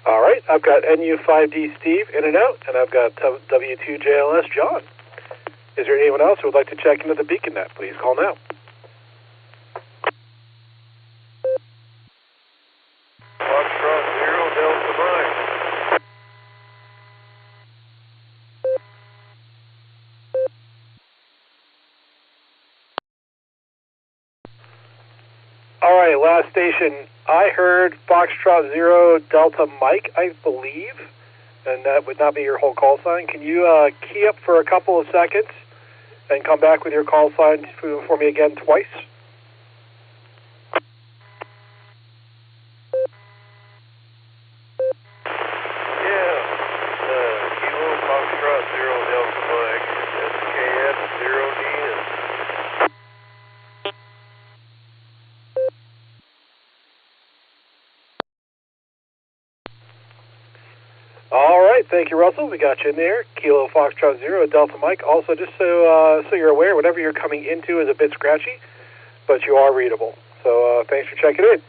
All right, I've got NU5D Steve in and out, and I've got W2JLS John. Is there anyone else who would like to check into the BeaconNet? Please call now. Foxtrot 0 Delta Mike. All right, last station. I heard Foxtrot 0 Delta Mike, I believe, and that would not be your whole call sign. Can you key up for a couple of seconds and come back with your call sign for me again twice? Kilo Foxtrot 0 Delta Mike, SKF 0DN. All right, thank you, Russell. We got you in there. Kilo Foxtrot 0 Delta Mike. Also, just so you're aware, whatever you're coming into is a bit scratchy, but you are readable. So thanks for checking in.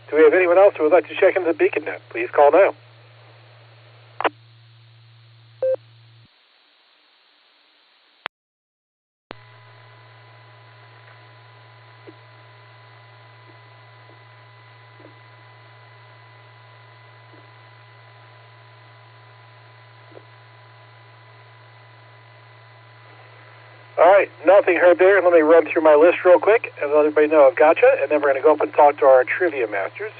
Do we have anyone else who would like to check into the beacon net? Please call now. All right, nothing heard there. Let me run through my list real quick and let everybody know I've got you, and then we're going to go up and talk to our trivia masters.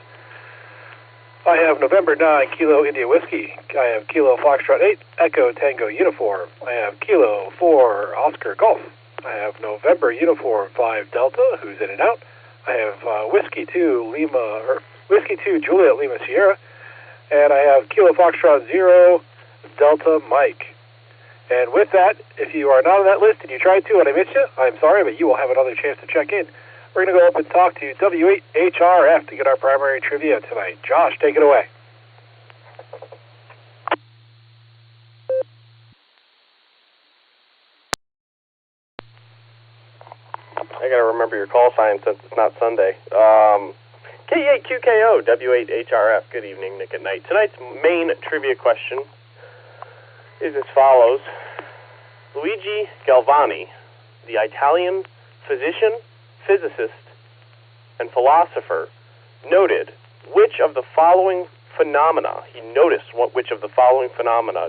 I have November 9, Kilo India Whiskey. I have Kilo Foxtrot 8, Echo Tango Uniform. I have Kilo 4, Oscar Golf. I have November Uniform 5, Delta, who's in and out. I have Whiskey 2, Whiskey 2, Juliet Lima Sierra. And I have Kilo Foxtrot 0, Delta Mike. And with that, if you are not on that list and you tried to and I missed you, I'm sorry, but you will have another chance to check in. We're going to go up and talk to W8HRF to get our primary trivia tonight. Josh, take it away. I got to remember your call sign since it's not Sunday. K8QKO, W8HRF. Good evening, Nick and Nite. Tonight's main trivia question is as follows. Luigi Galvani, the Italian physician, physicist, and philosopher, noted which of the following phenomena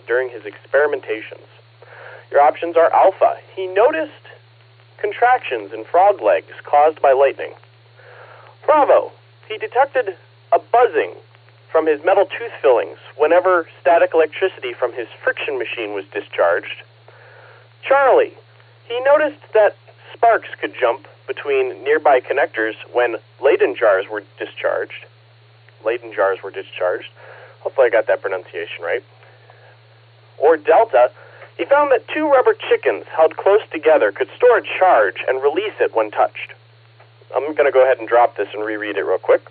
during his experimentations. Your options are alpha. He noticed contractions in frog legs caused by lightning. Bravo. He detected a buzzing from his metal tooth fillings whenever static electricity from his friction machine was discharged. Charlie. He noticed that sparks could jump between nearby connectors when Leyden jars were discharged. Hopefully I got that pronunciation right. Or Delta. He found that two rubber chickens held close together could store a charge and release it when touched. I'm going to go ahead and drop this and reread it real quick.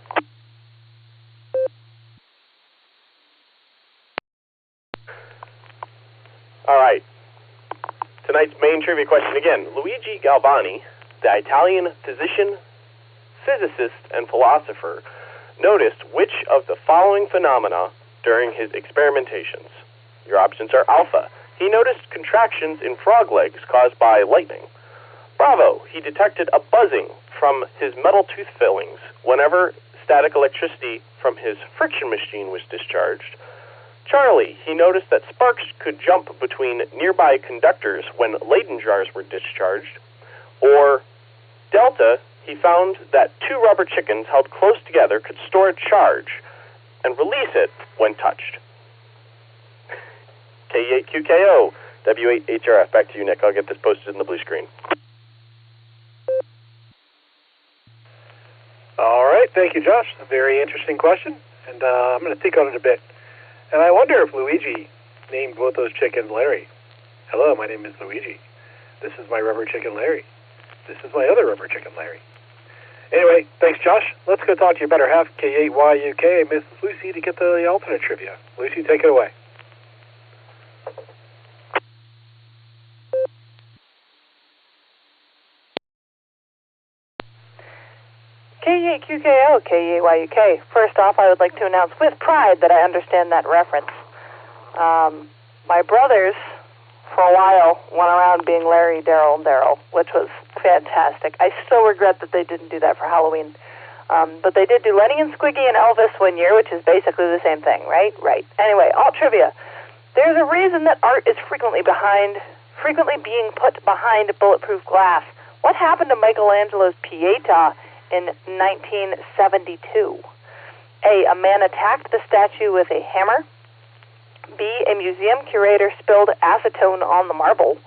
All right. Tonight's main trivia question again. Luigi Galvani, the Italian physician, physicist, and philosopher, noticed which of the following phenomena during his experimentations. Your options are alpha. He noticed contractions in frog legs caused by lightning. Bravo. He detected a buzzing from his metal tooth fillings whenever static electricity from his friction machine was discharged. Charlie. He noticed that sparks could jump between nearby conductors when Leyden jars were discharged. Or Delta. He found that two rubber chickens held close together could store a charge and release it when touched. K8QKO, W8HRF. Back to you, Nick. I'll get this posted in the blue screen. All right, thank you, Josh. A very interesting question, and I'm going to think on it a bit. And I wonder if Luigi named both those chickens Larry. Hello, my name is Luigi. This is my rubber chicken Larry. This is my other rubber chicken Larry. Anyway, thanks, Josh. Let's go talk to your better half, K8YUK, Mrs. Lucy, to get the alternate trivia. Lucy, take it away. K8QKO, K8YUK. First off, I would like to announce with pride that I understand that reference. My brothers, for a while, went around being Larry, Daryl, and Daryl, which was fantastic. I still regret that they didn't do that for Halloween. But they did do Lenny and Squiggy and Elvis one year, which is basically the same thing, right? Right. Anyway, alt trivia. There's a reason that art is frequently being put behind bulletproof glass. What happened to Michelangelo's Pieta in 1972? A man attacked the statue with a hammer. B, a museum curator spilled acetone on the marble.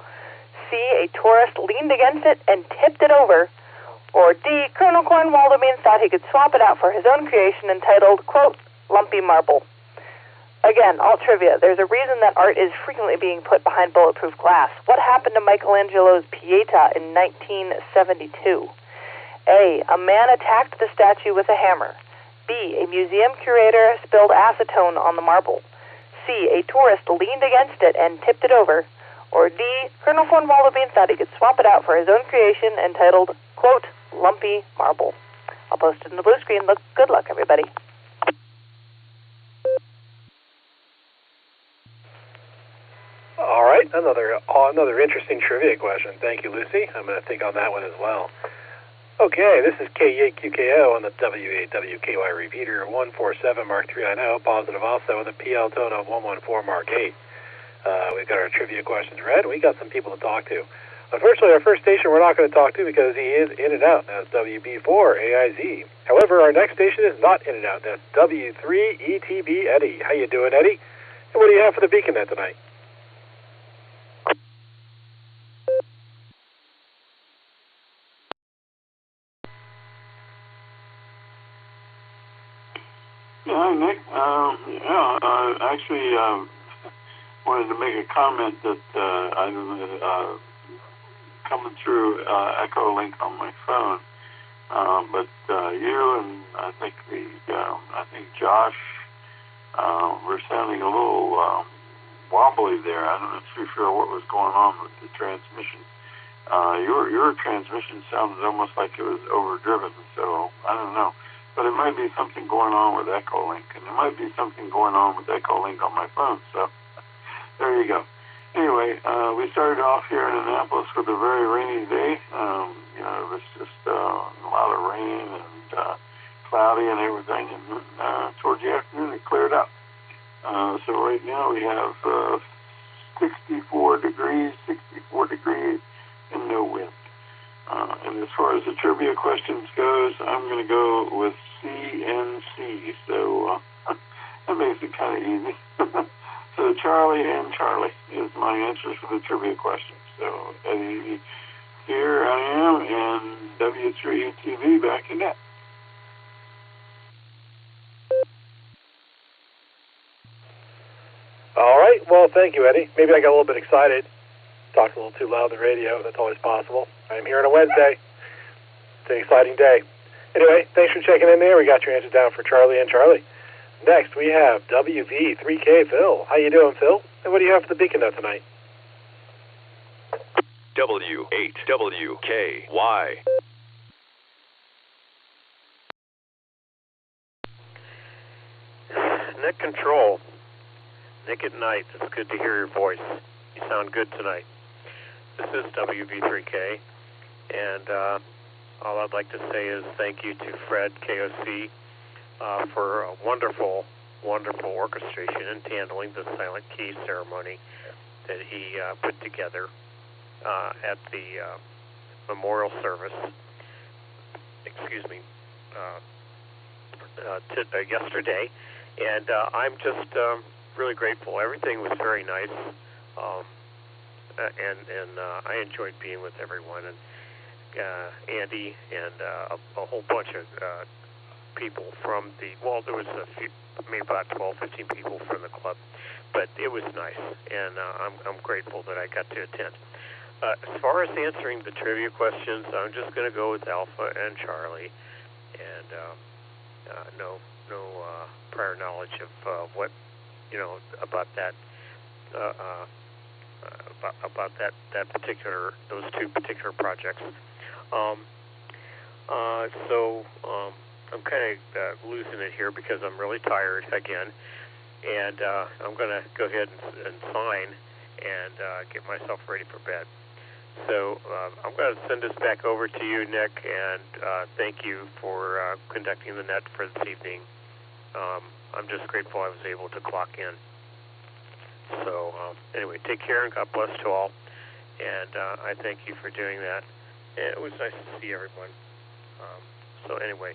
C, a tourist leaned against it and tipped it over. Or D, Colonel Cornwall thought he could swap it out for his own creation entitled, quote, Lumpy Marble. Again, all trivia. There's a reason that art is frequently being put behind bulletproof glass. What happened to Michelangelo's Pieta in 1972? A man attacked the statue with a hammer. B, a museum curator spilled acetone on the marble. C, a tourist leaned against it and tipped it over. Or D, Colonel Cornwall thought he could swap it out for his own creation entitled, quote, Lumpy Marble. I'll post it in the blue screen. Good luck, everybody. All right, another interesting trivia question. Thank you, Lucy. I'm going to think on that one as well. Okay, this is K8QKO on the W8WKY repeater, 147 Mark 390, positive also with a PL tone of 114 Mark 8. We've got our trivia questions read, and we got some people to talk to. Unfortunately, our first station we're not going to talk to because he is in and out. That's WB4AIZ. However, our next station is not in and out. That's W3ETB Eddie. How you doing, Eddie? And what do you have for the Beacon Net tonight? Yeah, hi, Nick. Actually, wanted to make a comment that I'm coming through Echolink on my phone, but you and I think Josh were sounding a little wobbly there. I'm not too sure what was going on with the transmission. Your transmission sounded almost like it was overdriven, so I don't know. But it might be something going on with Echolink, and there might be something going on with Echolink on my phone, so there you go. Anyway, we started off here in Annapolis with a very rainy day. It was just a lot of rain and cloudy and everything, and towards the afternoon it cleared up. So right now we have 64 degrees, and no wind. And as far as the trivia questions goes, I'm going to go with CNC, so that makes it kind of easy. So Charlie and Charlie is my answers for the trivia questions. So Eddie, here I am, and W3TV back in net. All right, well, thank you, Eddie. Maybe I got a little bit excited. Talked a little too loud on the radio. That's always possible. I'm here on a Wednesday. It's an exciting day. Anyway, thanks for checking in there. We got your answers down for Charlie and Charlie. Next, we have WV3K Phil. How you doing, Phil? And what do you have for the Beacon Net tonight? W8WKY. Nick Control. Nick at Night. It's good to hear your voice. You sound good tonight. This is WV3K, and all I'd like to say is thank you to Fred, KOC, for a wonderful, wonderful orchestration and handling the silent key ceremony that he put together at the memorial service, yesterday. And I'm just really grateful. Everything was very nice. And I enjoyed being with everyone, and Andy and a whole bunch of people from there was maybe about 12, 15 people from the club, but it was nice, and I'm grateful that I got to attend. As far as answering the trivia questions, I'm just going to go with Alpha and Charlie, and no prior knowledge of what about that. About those two particular projects. So I'm kind of losing it here because I'm really tired again, and I'm going to go ahead and sign and get myself ready for bed. So I'm going to send this back over to you, Nick, and thank you for conducting the net for this evening. I'm just grateful I was able to clock in. So anyway, take care and God bless to all. And I thank you for doing that. And it was nice to see everyone. So anyway,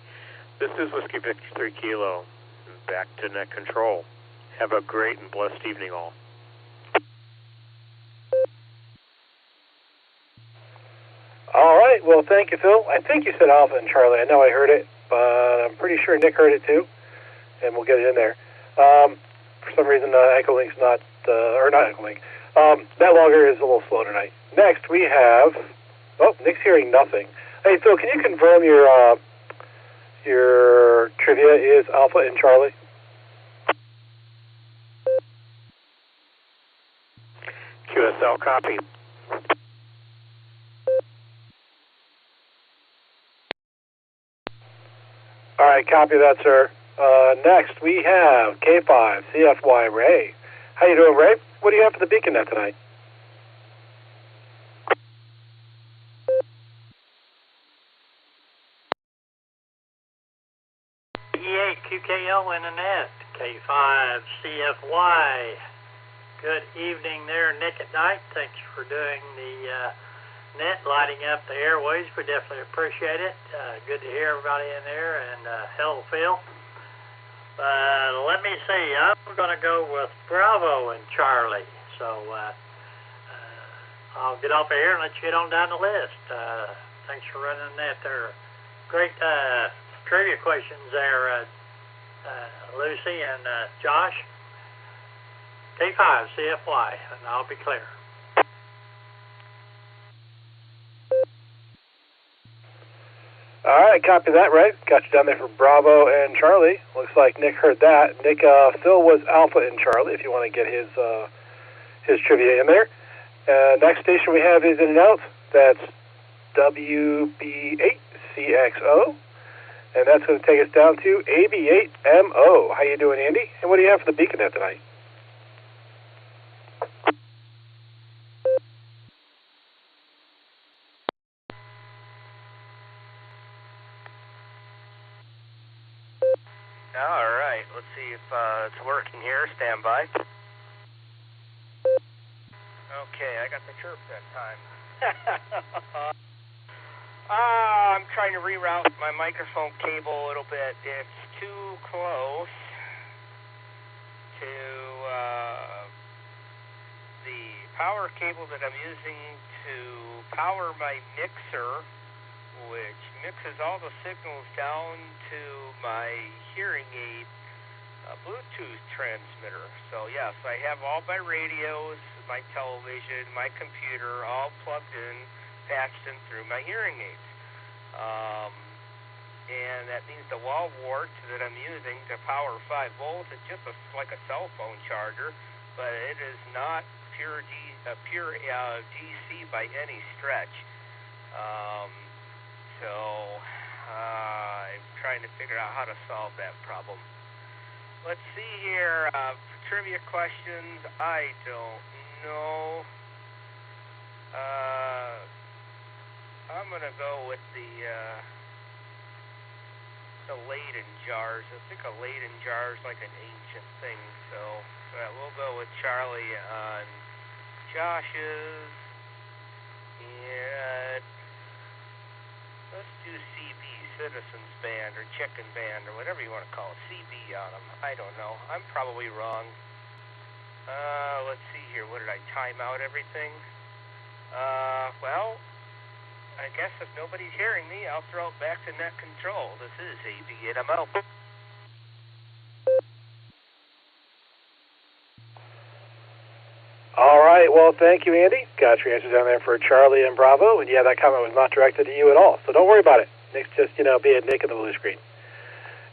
this is Whiskey Victor 3 Kilo. Back to net control. Have a great and blessed evening, all. All right. Well, thank you, Phil. I think you said Alpha and Charlie. I know I heard it, but I'm pretty sure Nick heard it too, and we'll get it in there. For some reason, Echolink's not, or not Echolink. That logger is a little slow tonight. Next, we have. Oh, Nick's hearing nothing. Hey, Phil, can you confirm your trivia is Alpha and Charlie? QSL copy. All right, copy that, sir. Next, we have K5 CFY Ray. How you doing, Ray? What do you have for the beacon net tonight? E8 QKL in the net, K5 CFY. Good evening there, Nick at Nite. Thanks for doing the net, lighting up the airways. We definitely appreciate it. Good to hear everybody in there, and hell of a feel. Let me see. I'm going to go with Bravo and Charlie. So I'll get off of here and let you get on down the list. Thanks for running that there. Great trivia questions there, Lucy and Josh. K5 CFY, and I'll be clear. All right, copy that, Ray. Got you down there for Bravo and Charlie. Looks like Nick heard that. Nick, Phil was Alpha and Charlie, if you want to get his trivia in there. Next station we have is in and out. That's WB8CXO. And that's going to take us down to AB8MO. How you doing, Andy? And what do you have for the beacon net tonight? All right, let's see if it's working here. Stand by. Okay, I got the chirp that time. I'm trying to reroute my microphone cable a little bit. It's too close to the power cable that I'm using to power my mixer, which mixes all the signals down to my hearing aid Bluetooth transmitter. So yes, I have all my radios, my television, my computer all plugged in, patched in through my hearing aids. And that means the wall wart that I'm using to power 5 volts, it's just like a cell phone charger, but it is not pure DC by any stretch. So I'm trying to figure out how to solve that problem. Let's see here. Trivia questions, I don't know. I'm going to go with the Leyden jars. I think a Leyden jar is like an ancient thing. So we'll go with Charlie on Josh's. And let's do CB, Citizens Band, or Chicken Band, or whatever you want to call it. CB on them. I don't know. I'm probably wrong. Let's see here. What did I time out everything? Well, I guess if nobody's hearing me, I'll throw it back to net control. This is AB8MO. All right. Well, thank you, Andy. Got your answers down there for Charlie and Bravo. And yeah, that comment was not directed to you at all. So don't worry about it. Nick's just, being Nick in the blue screen.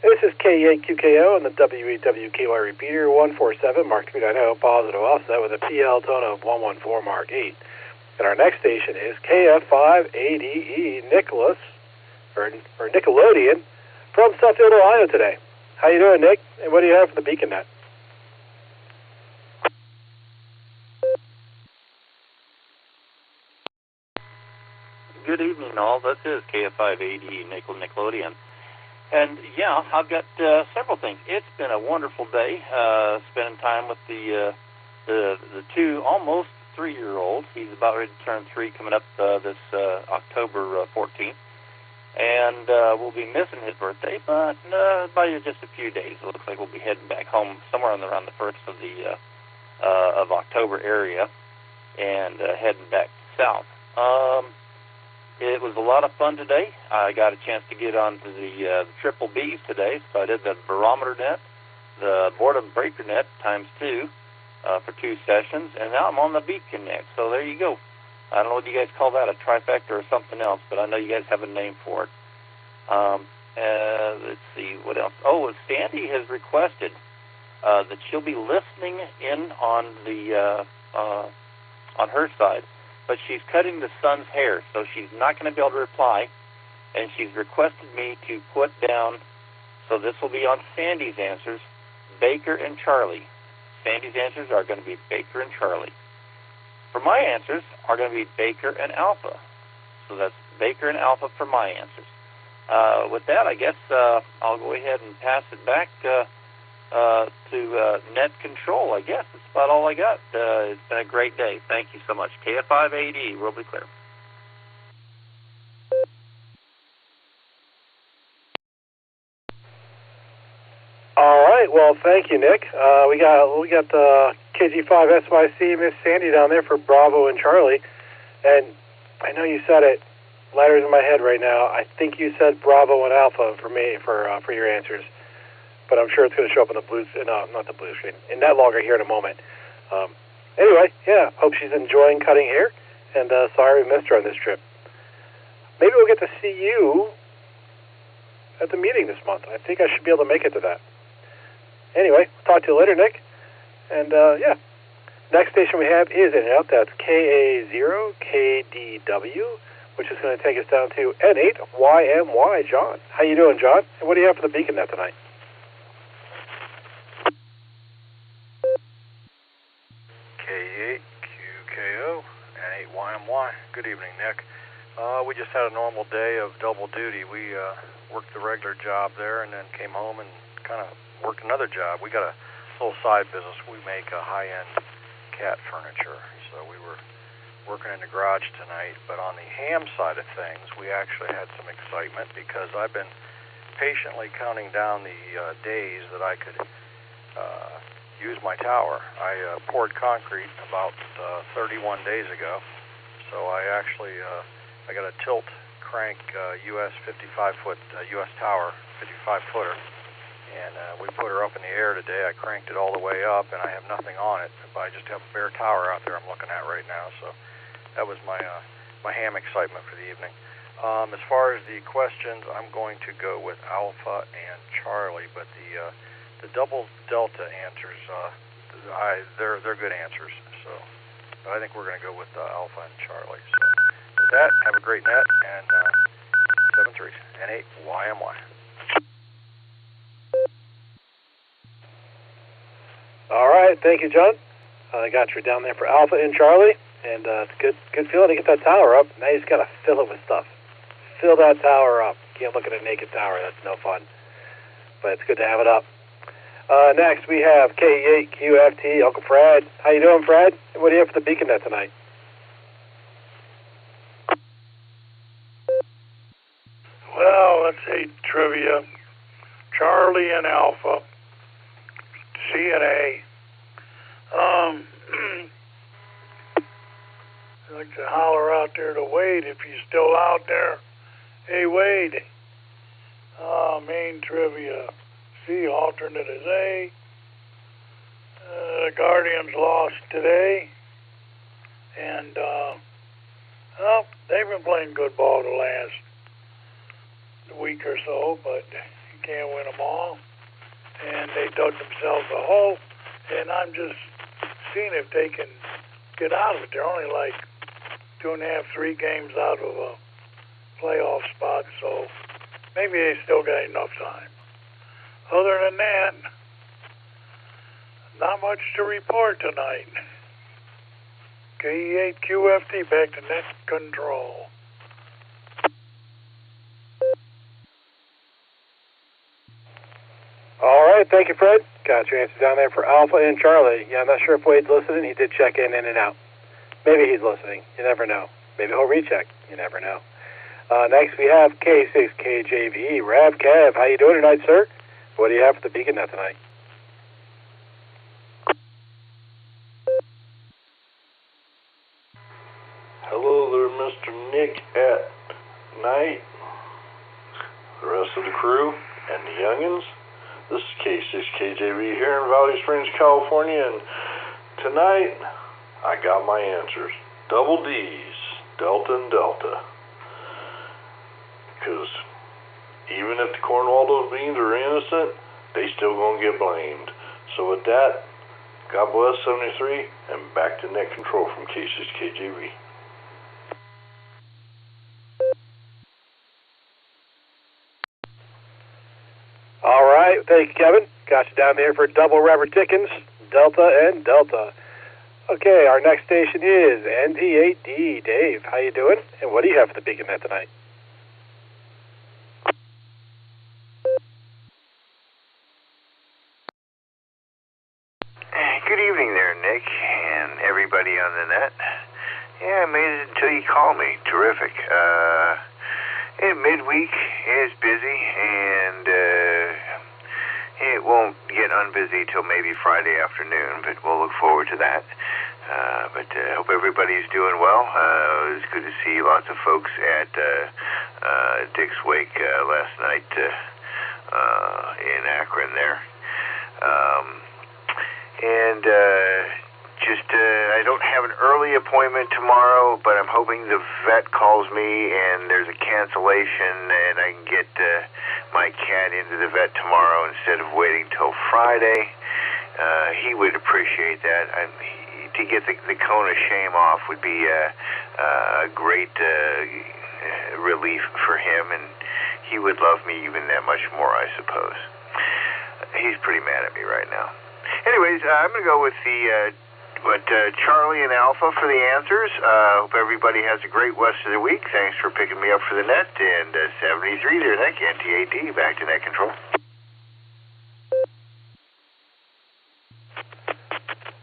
This is K8QKO and the WEWKY repeater 147 Mark 390 positive offset with a PL tone of 114 Mark 8. And our next station is KF5ADE Nicholas, or Nickelodeon, from Suffield, Ohio today. How you doing, Nick? And what do you have for the beacon net? Good evening, all. This is KF5ADE Nickelodeon. And, yeah, I've got several things. It's been a wonderful day spending time with the two almost 3-year-olds. He's about ready to turn 3 coming up this October 14th. and we'll be missing his birthday, but by just a few days. It looks like we'll be heading back home somewhere around the 1st of October area, and heading back south. It was a lot of fun today. I got a chance to get onto the triple Bs today, so I did the barometer net, the boredom breaker net ×2 for 2 sessions, and now I'm on the beacon net. So there you go. I don't know what you guys call that, a trifecta or something else, but I know you guys have a name for it. Let's see, what else? Oh, Sandy has requested that she'll be listening in on the on her side, but she's cutting the son's hair, so she's not going to be able to reply, and she's requested me to put down, so this will be on Sandy's answers, Baker and Charlie. Sandy's answers are going to be Baker and Charlie. For my answers are going to be Baker and Alpha. So that's Baker and Alpha for my answers. With that, I guess I'll go ahead and pass it back to net control, I guess. That's about all I got. It's been a great day. Thank you so much. KF5AD, we'll be clear. All right. Well, thank you, Nick. We got the KG5 SYC Miss Sandy down there for Bravo and Charlie, and I know you said it. Letters in my head right now. I think you said Bravo and Alpha for me for your answers, but I'm sure it's going to show up on the blue. No, not the blue screen. In that logger here in a moment. Anyway, yeah. Hope she's enjoying cutting hair, and sorry we missed her on this trip. Maybe we'll get to see you at the meeting this month. I think I should be able to make it to that. Anyway, talk to you later, Nick. And, yeah. Next station we have is in and out. That's KA0KDW, which is going to take us down to N8YMY. John. How you doing, John? And what do you have for the beacon net tonight? K8QKO, N8YMY. Good evening, Nick. We just had a normal day of double duty. We worked the regular job there and then came home and kind of worked another job. We got a little side business. We make a high-end cat furniture. So we were working in the garage tonight. But on the ham side of things, we actually had some excitement because I've been patiently counting down the days that I could use my tower. I poured concrete about 31 days ago. So I actually I got a tilt crank US 55-foot US tower, 55-footer. And we put her up in the air today. I cranked it all the way up, and I have nothing on it. But I just have a bare tower out there I'm looking at right now. So that was my my ham excitement for the evening. As far as the questions, I'm going to go with Alpha and Charlie. But the double delta answers, they're good answers. So but I think we're going to go with Alpha and Charlie. So with that, have a great net, and 7-3 N8YMY. All right, thank you, John. I got you down there for Alpha and Charlie, and it's good feeling to get that tower up. Now you just got to fill it with stuff. Fill that tower up. You can't look at a naked tower. That's no fun. But it's good to have it up. Next, we have K8QFT, Uncle Fred. How you doing, Fred? What do you have for the beacon net tonight? Well, let's see, trivia. Charlie and Alpha. CNA. I'd like to holler out there to Wade if he's still out there. Hey, Wade. Main trivia. C, alternate is A. The Guardians lost today. And, well, they've been playing good ball the last week or so, but you can't win them all. And they dug themselves a hole, and I'm just seeing if they can get out of it. They're only like 2.5, 3 games out of a playoff spot, so maybe they still got enough time. Other than that, not much to report tonight. K8QFT back to net control. All right, thank you, Fred. Got your answer down there for Alpha and Charlie. Yeah, I'm not sure if Wade's listening. He did check in and out. Maybe he's listening. You never know. Maybe he'll recheck. You never know. Next we have K6KJV, Rav Kev. How you doing tonight, sir? What do you have for the Beacon Net tonight? Hello there, Mr. Nick at Nite, the rest of the crew, and the youngins. This is K6KJV here in Valley Springs, California, and tonight I got my answers. Double D's, Delta and Delta. Because even if the Cornwaldo beans are innocent, they still gonna get blamed. So with that, God bless 73, and back to net control from K6KJV. All right, thank you, Kevin. Got you down there for double rubber chickens, Delta and Delta. Okay, our next station is NT8D. Dave, how you doing? And what do you have for the Beacon Net tonight? Good evening there, Nick, and everybody on the net. Yeah, I made it until you called me. Terrific. Midweek is busy, and it won't get unbusy till maybe Friday afternoon, but we'll look forward to that. But I hope everybody's doing well. It was good to see lots of folks at Dick's Wake last night in Akron there. I don't have an early appointment tomorrow, but I'm hoping the vet calls me and there's a cancellation and I can get my cat into the vet tomorrow instead of waiting till Friday. He would appreciate that. To get the cone of shame off would be a great relief for him, and he would love me even that much more, I suppose. He's pretty mad at me right now. Anyways, I'm going to go with Charlie and Alpha for the answers. Hope everybody has a great rest of the week. Thanks for picking me up for the net. And 73 there, Nick, NT8D, back to net control.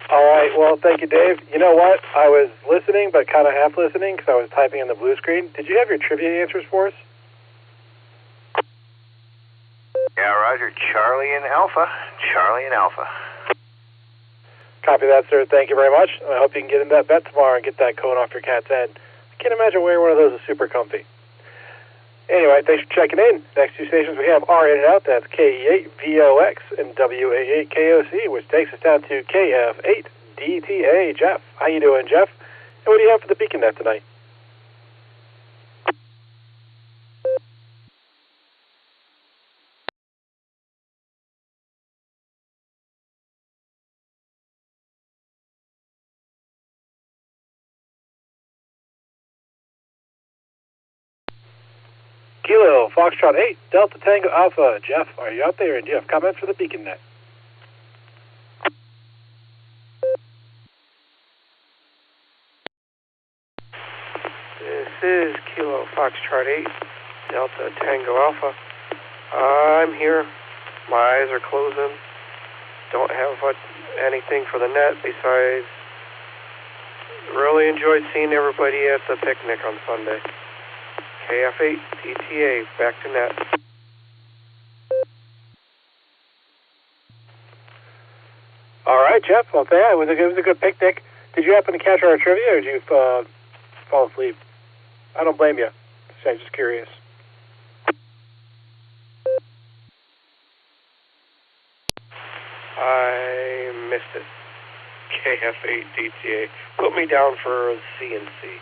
All right, well, thank you, Dave. You know what? I was listening, but kind of half listening because I was typing in the blue screen. Did you have your trivia answers for us? Yeah, Roger. Charlie and Alpha. Charlie and Alpha. Copy that, sir. Thank you very much. I hope you can get in that vet tomorrow and get that cone off your cat's head. I can't imagine wearing one of those is super comfy. Anyway, thanks for checking in. Next two stations we have are in and out. That's KE8VOX and WA8KOC, which takes us down to KF8DTA. Jeff, how you doing, Jeff? And what do you have for the Beacon Net tonight? Kilo, Foxtrot 8, Delta Tango Alpha. Jeff, are you out there? And do you have comments for the Beacon Net? This is Kilo, Foxtrot 8, Delta Tango Alpha. I'm here. My eyes are closing. Don't have anything for the net besides really enjoyed seeing everybody at the picnic on Sunday. KF8 DTA, back to net. All right, Jeff. Well, yeah, it was a good picnic. Did you happen to catch our trivia, or did you fall asleep? I don't blame you. I'm just curious. I missed it. KF8 DTA. Put me down for CNC.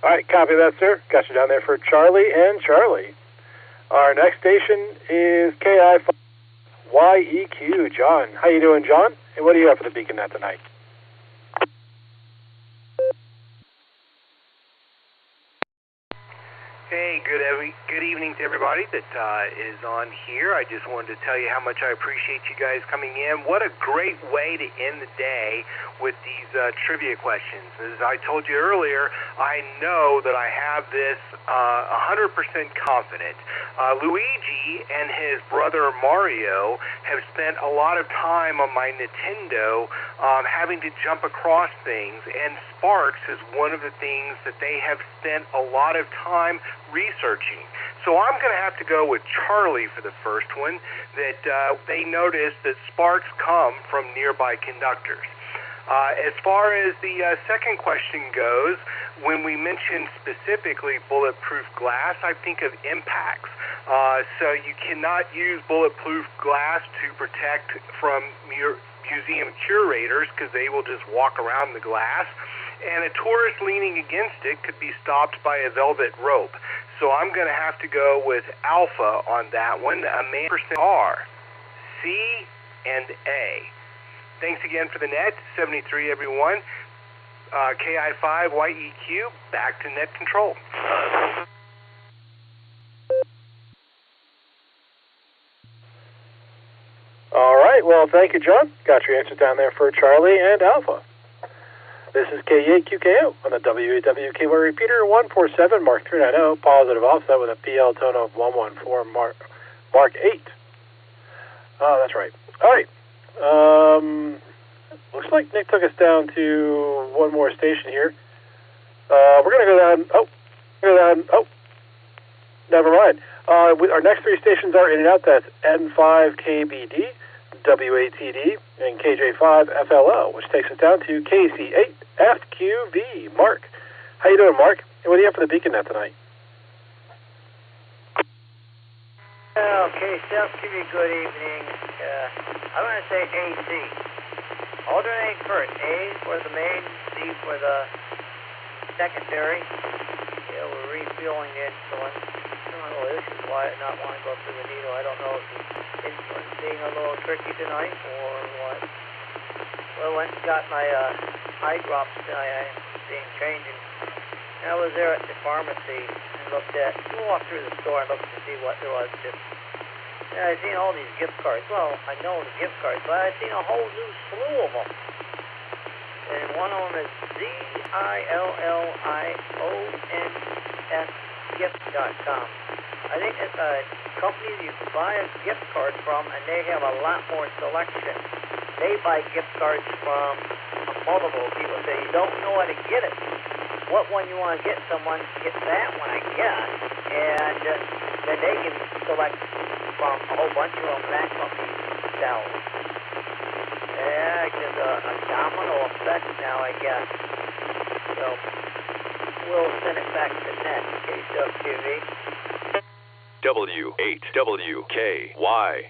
All right, copy that, sir. Got you down there for Charlie and Charlie. Our next station is KI5YEQ. John, how you doing, John? And what do you have for the Beacon Net tonight? Hey, good evening to everybody that is on here. I just wanted to tell you how much I appreciate you guys coming in. What a great way to end the day with these trivia questions. As I told you earlier, I know that I have this 100% confident. Luigi and his brother Mario have spent a lot of time on my Nintendo having to jump across things, and Sparks is one of the things that they have spent a lot of time researching. So I'm going to have to go with Charlie for the first one, that they noticed that sparks come from nearby conductors. As far as the second question goes, when we mention specifically bulletproof glass, I think of impacts. So you cannot use bulletproof glass to protect from museum curators because they will just walk around the glass. And a tourist leaning against it could be stopped by a velvet rope. So I'm going to have to go with Alpha on that one. A man R, C, and A. Thanks again for the net. 73, everyone. KI5YEQ, back to net control. All right. Well, thank you, John. Got your answers down there for Charlie and Alpha. This is K8QKO on the WAWKY repeater 147 Mark 390, positive offset with a PL tone of 114 Mark 8. Oh, that's right. All right. Looks like Nick took us down to one more station here. We're going to go down. Never mind. Our next three stations are in and out. That's N5KBD, WATD, and KJ5FLO, which takes us down to KC8FQV. Mark, how you doing, Mark? And what do you have for the beacon net tonight? Okay, KC8FQV, good evening. I'm going to say AC. Alternate first. A for the main, C for the secondary. Yeah, we're refueling the insulin. I don't know, this is why I not want to go through the needle. I don't know if the insulin's being a little tricky tonight or what. Well, I went and got my eye drops tonight. I'm being changing. And I was there at the pharmacy and looked at, walked through the store and looked to see what there was. Yeah, I've seen all these gift cards. Well, I know the gift cards, but I've seen a whole new slew of them. And one of them is ZILLIONS gift.com. I think it's a company that you can buy a gift card from, and they have a lot more selection. They buy gift cards from multiple people. Say you don't know how to get it. What one you want to get someone, get that one, I guess. And then they can select from a whole bunch of them that company sells. Yeah, just a domino effect now, I guess. So we'll send it back to net, KC8FQV. W8WKY.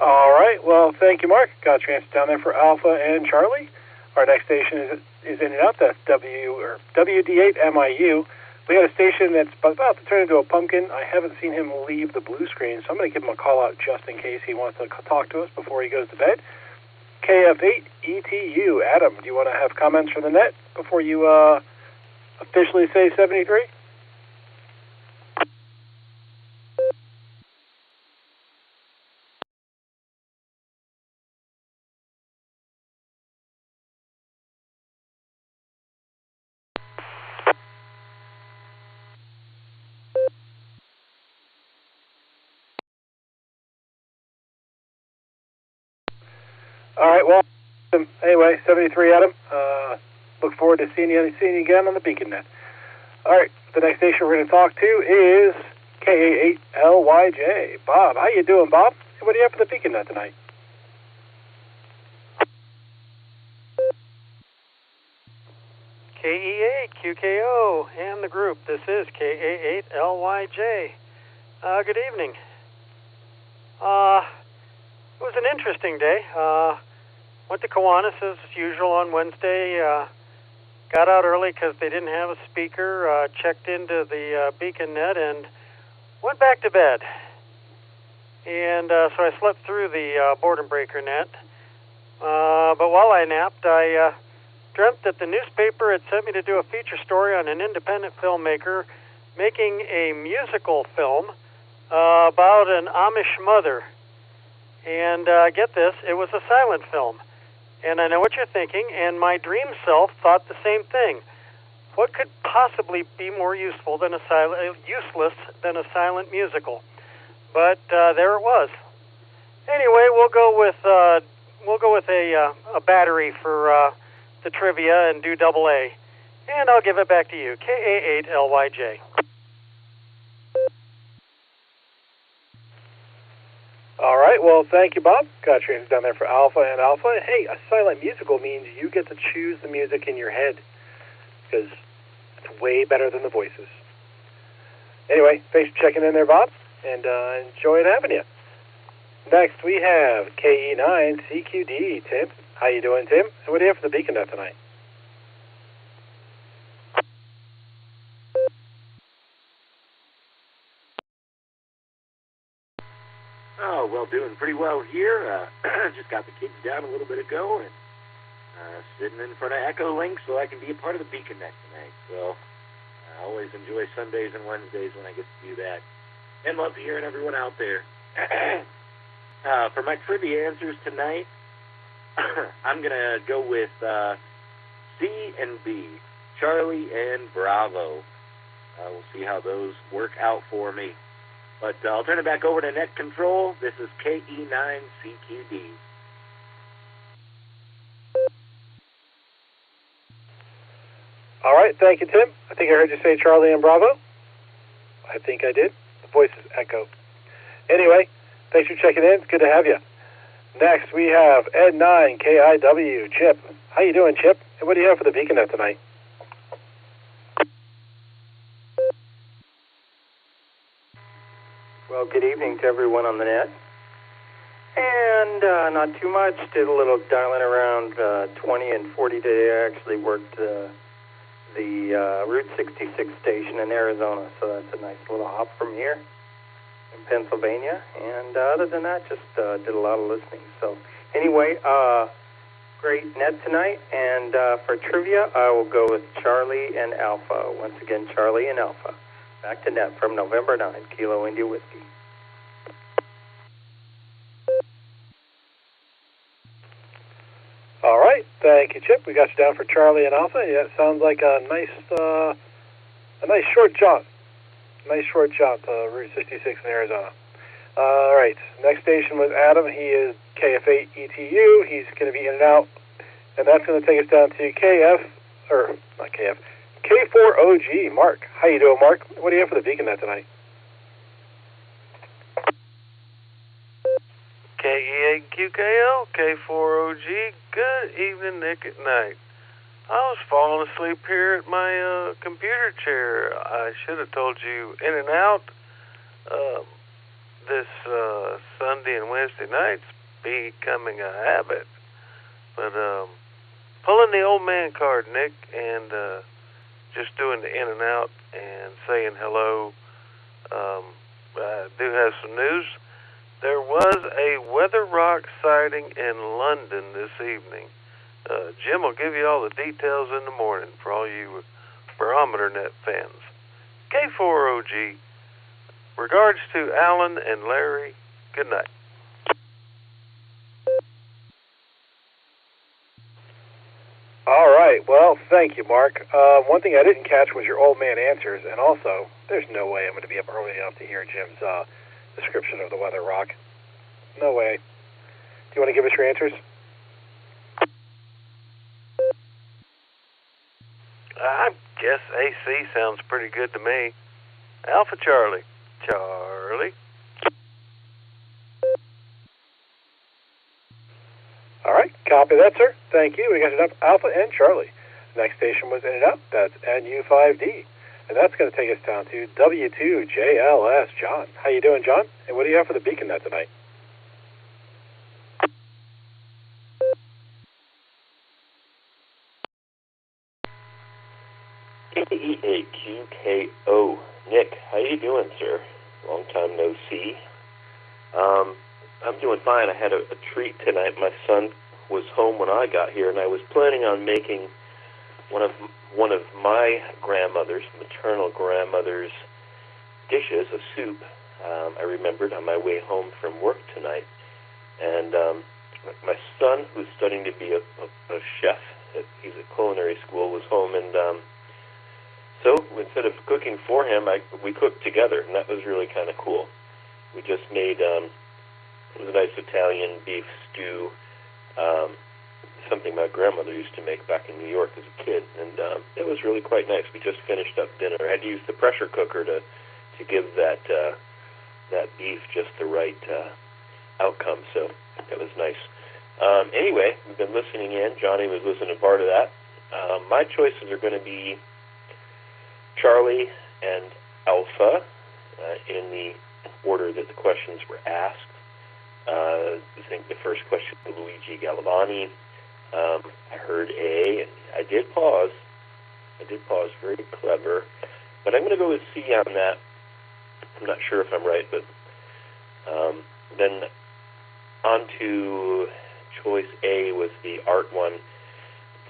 All right. Well, thank you, Mark. Got your answer down there for Alpha and Charlie. Our next station is in and out. That's WD8MIU. We got a station that's about to turn into a pumpkin. I haven't seen him leave the blue screen, so I'm going to give him a call out just in case he wants to talk to us before he goes to bed. KF8ETU. Adam, do you want to have comments from the net before you officially say 73? All right, well, anyway, 73, Adam. Look forward to seeing you again on the Beacon Net. All right, the next station we're going to talk to is KA8LYJ. Bob, how you doing, Bob? What do you have for the Beacon Net tonight? KE8QKO and the group. This is KA8LYJ. Good evening. It was an interesting day. Went to Kiwanis as usual on Wednesday. Got out early because they didn't have a speaker. Checked into the Beacon Net and went back to bed. And so I slept through the Board and Breaker Net. But while I napped, I dreamt that the newspaper had sent me to do a feature story on an independent filmmaker making a musical film about an Amish mother. And get this, it was a silent film. And I know what you're thinking, and my dream self thought the same thing. What could possibly be more useful than useless than a silent musical? But there it was. Anyway, we'll go with a battery for the trivia and do double A. And I'll give it back to you. KA8LYJ. All right, well, thank you, Bob. Got your answers down there for Alpha and Alpha. Hey, a silent musical means you get to choose the music in your head, because it's way better than the voices. Anyway, thanks for checking in there, Bob, and enjoyed having you. Next, we have KE9CQD, Tim. How you doing, Tim? And what do you have for the Beacon Net tonight? Oh, well, doing pretty well here. Just got the kids down a little bit ago and sitting in front of Echolink so I can be a part of the Beacon Net tonight. So I always enjoy Sundays and Wednesdays when I get to do that. And love hearing everyone out there. For my trivia answers tonight, I'm going to go with C and B, Charlie and Bravo. We'll see how those work out for me. But I'll turn it back over to Net Control. This is KE9CQD. All right, thank you, Tim. I think I heard you say Charlie and Bravo. I think I did. The voices echo. Anyway, thanks for checking in. It's good to have you. Next, we have Ed9KIW, Chip. How you doing, Chip? And what do you have for the Beacon Net tonight? Well, good evening to everyone on the net. And not too much. Did a little dialing around 20 and 40 today. I actually worked the Route 66 station in Arizona, so that's a nice little hop from here in Pennsylvania. And other than that, just did a lot of listening. So anyway, great net tonight. And for trivia, I will go with Charlie and Alpha. Once again, Charlie and Alpha. Back to net from November 9, Kilo India Whiskey. All right, thank you, Chip. We got you down for Charlie and Alpha. Yeah, it sounds like a nice short jaunt. Nice short jaunt to Route 66 in Arizona. All right, next station was Adam. He is KF8ETU. He's going to be in and out, and that's going to take us down to K4OG. Mark, how you doing, Mark? What do you have for the Beacon Net tonight? KE8QKL, K4OG, good evening, Nick at Night. I was falling asleep here at my computer chair. I should have told you in and out this Sunday and Wednesday nights becoming a habit. But pulling the old man card, Nick, and just doing the in and out and saying hello. I do have some news. There was a weather rock sighting in London this evening. Jim will give you all the details in the morning for all you Barometer Net fans. K4OG, regards to Alan and Larry. Good night. All right, well, thank you, Mark. One thing I didn't catch was your old man answers, and also, there's no way I'm going to be up early enough to hear Jim's description of the weather rock. No way. Do you want to give us your answers? I guess AC sounds pretty good to me. Alpha Charlie. Charlie. All right, copy that, sir. Thank you. We got it up, Alpha and Charlie. Next station was in and out. That's NU5D. And that's going to take us down to W2JLS. John. How you doing, John? And what do you have for the Beacon Net tonight? KE8QKO. Nick, how you doing, sir? Long time no see. I'm doing fine. I had a treat tonight. My son was home when I got here, and I was planning on making one of my grandmother's, maternal grandmother's dishes, a soup. I remembered on my way home from work tonight. And my son, who's studying to be a chef, he's at culinary school, was home, and so instead of cooking for him, we cooked together, and that was really kind of cool. We just made It was a nice Italian beef stew, something my grandmother used to make back in New York as a kid, and it was really quite nice. We just finished up dinner. I had to use the pressure cooker to give that beef just the right outcome, so that was nice. Anyway, we've been listening in. Johnny was listening to part of that. My choices are going to be Charlie and Alpha in the order that the questions were asked. I think the first question was Luigi Galvani. I heard A, and I did pause. Very clever. But I'm going to go with C on that. I'm not sure if I'm right, but then on to choice A was the art one. It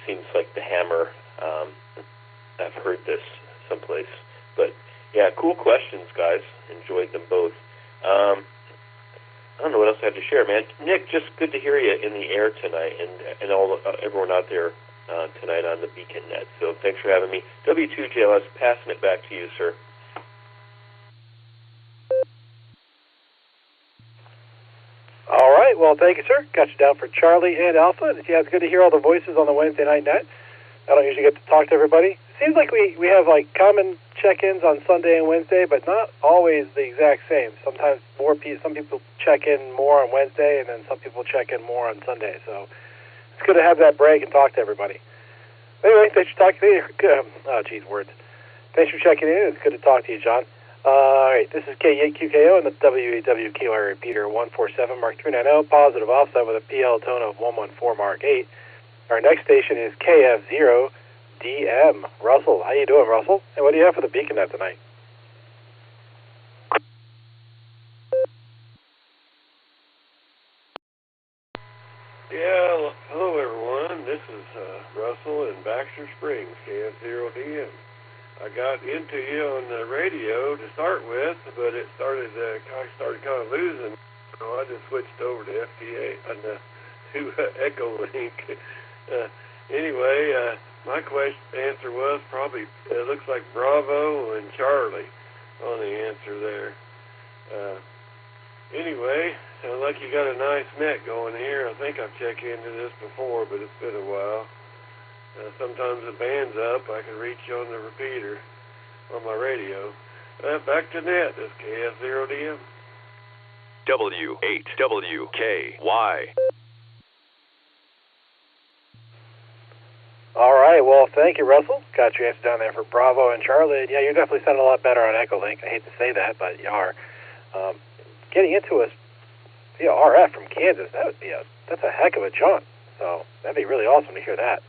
seems like the hammer. I've heard this someplace. But, yeah, cool questions, guys. Enjoyed them both. I don't know what else I have to share, man. Nick, just good to hear you in the air tonight, and all everyone out there tonight on the Beacon Net. So thanks for having me. W2JLS, passing it back to you, sir. All right. Well, thank you, sir. Got you down for Charlie and Alpha. Yeah, it's good to hear all the voices on the Wednesday night net. I don't usually get to talk to everybody. Seems like we have like common check-ins on Sunday and Wednesday, but not always the exact same. Sometimes some people check in more on Wednesday, and then some people check in more on Sunday. So it's good to have that break and talk to everybody. Anyway, thanks for talking to me. Oh, geez, words. Thanks for checking in. It's good to talk to you, John. All right, this is K8QKO and the WAWKY repeater 147 Mark 390, positive offset with a PL tone of 114 Mark 8. Our next station is KF0DM. Russell, how you doing, Russell? And what do you have for the Beacon Net tonight? Yeah, hello everyone. This is Russell in Baxter Springs, KF0DM. I got into you on the radio to start with, but I started kind of losing, so I just switched over to FTA to Echolink. Anyway, my answer was probably it looks like Bravo and Charlie on the answer there. Anyway, sounds like you got a nice net going here. I think I've checked into this before, but it's been a while. Sometimes the band's up. I can reach you on the repeater on my radio. Back to net. This KF0DM. W8WKY. All right. Well, thank you, Russell. Got your answer down there for Bravo and Charlie. Yeah, you're definitely sounding a lot better on Echolink. I hate to say that, but you are. Getting into us via RF from Kansas, that's a heck of a jaunt. So that'd be really awesome to hear that.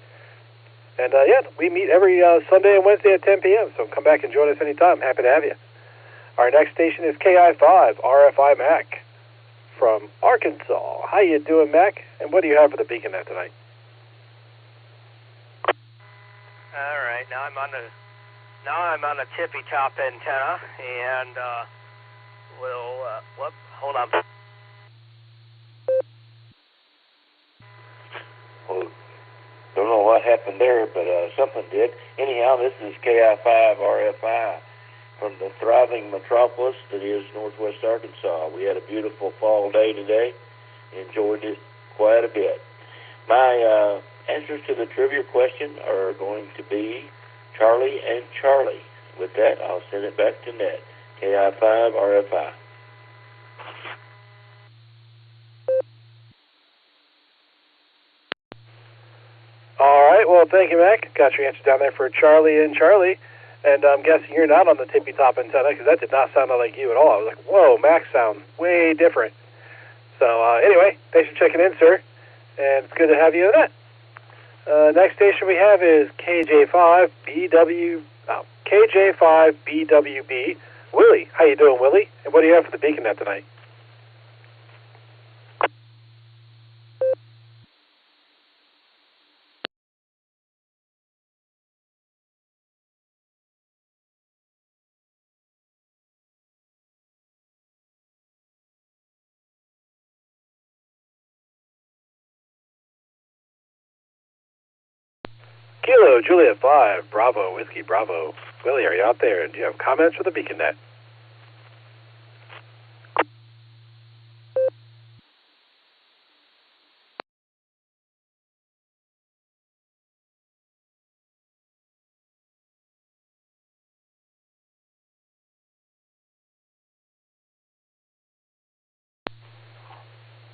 And, yeah, we meet every Sunday and Wednesday at 10 p.m., so come back and join us anytime. Happy to have you. Our next station is KI5 RFI Mac from Arkansas. How you doing, Mac? And what do you have for the Beacon Net tonight? All right, now I'm on the tippy top antenna, and hold on. Well, don't know what happened there, but something did. Anyhow, this is KI5 RFI from the thriving metropolis that is Northwest Arkansas. We had a beautiful fall day today. Enjoyed it quite a bit. My answers to the trivia question are going to be Charlie and Charlie. With that, I'll send it back to Net. KI5 RFI. All right, well, thank you, Mac. Got your answer down there for Charlie and Charlie. And I'm guessing you're not on the tippy top antenna because that did not sound like you at all. I was like, whoa, Mac sounds way different. So anyway, thanks for checking in, sir. And it's good to have you in that. Next station we have is KJ5BWB. Willie, how you doing, Willie? And what do you have for the Beacon Net tonight? Kilo, Juliet 5, Bravo, Whiskey, Bravo. Willie, are you out there? Do you have comments for the Beacon Net?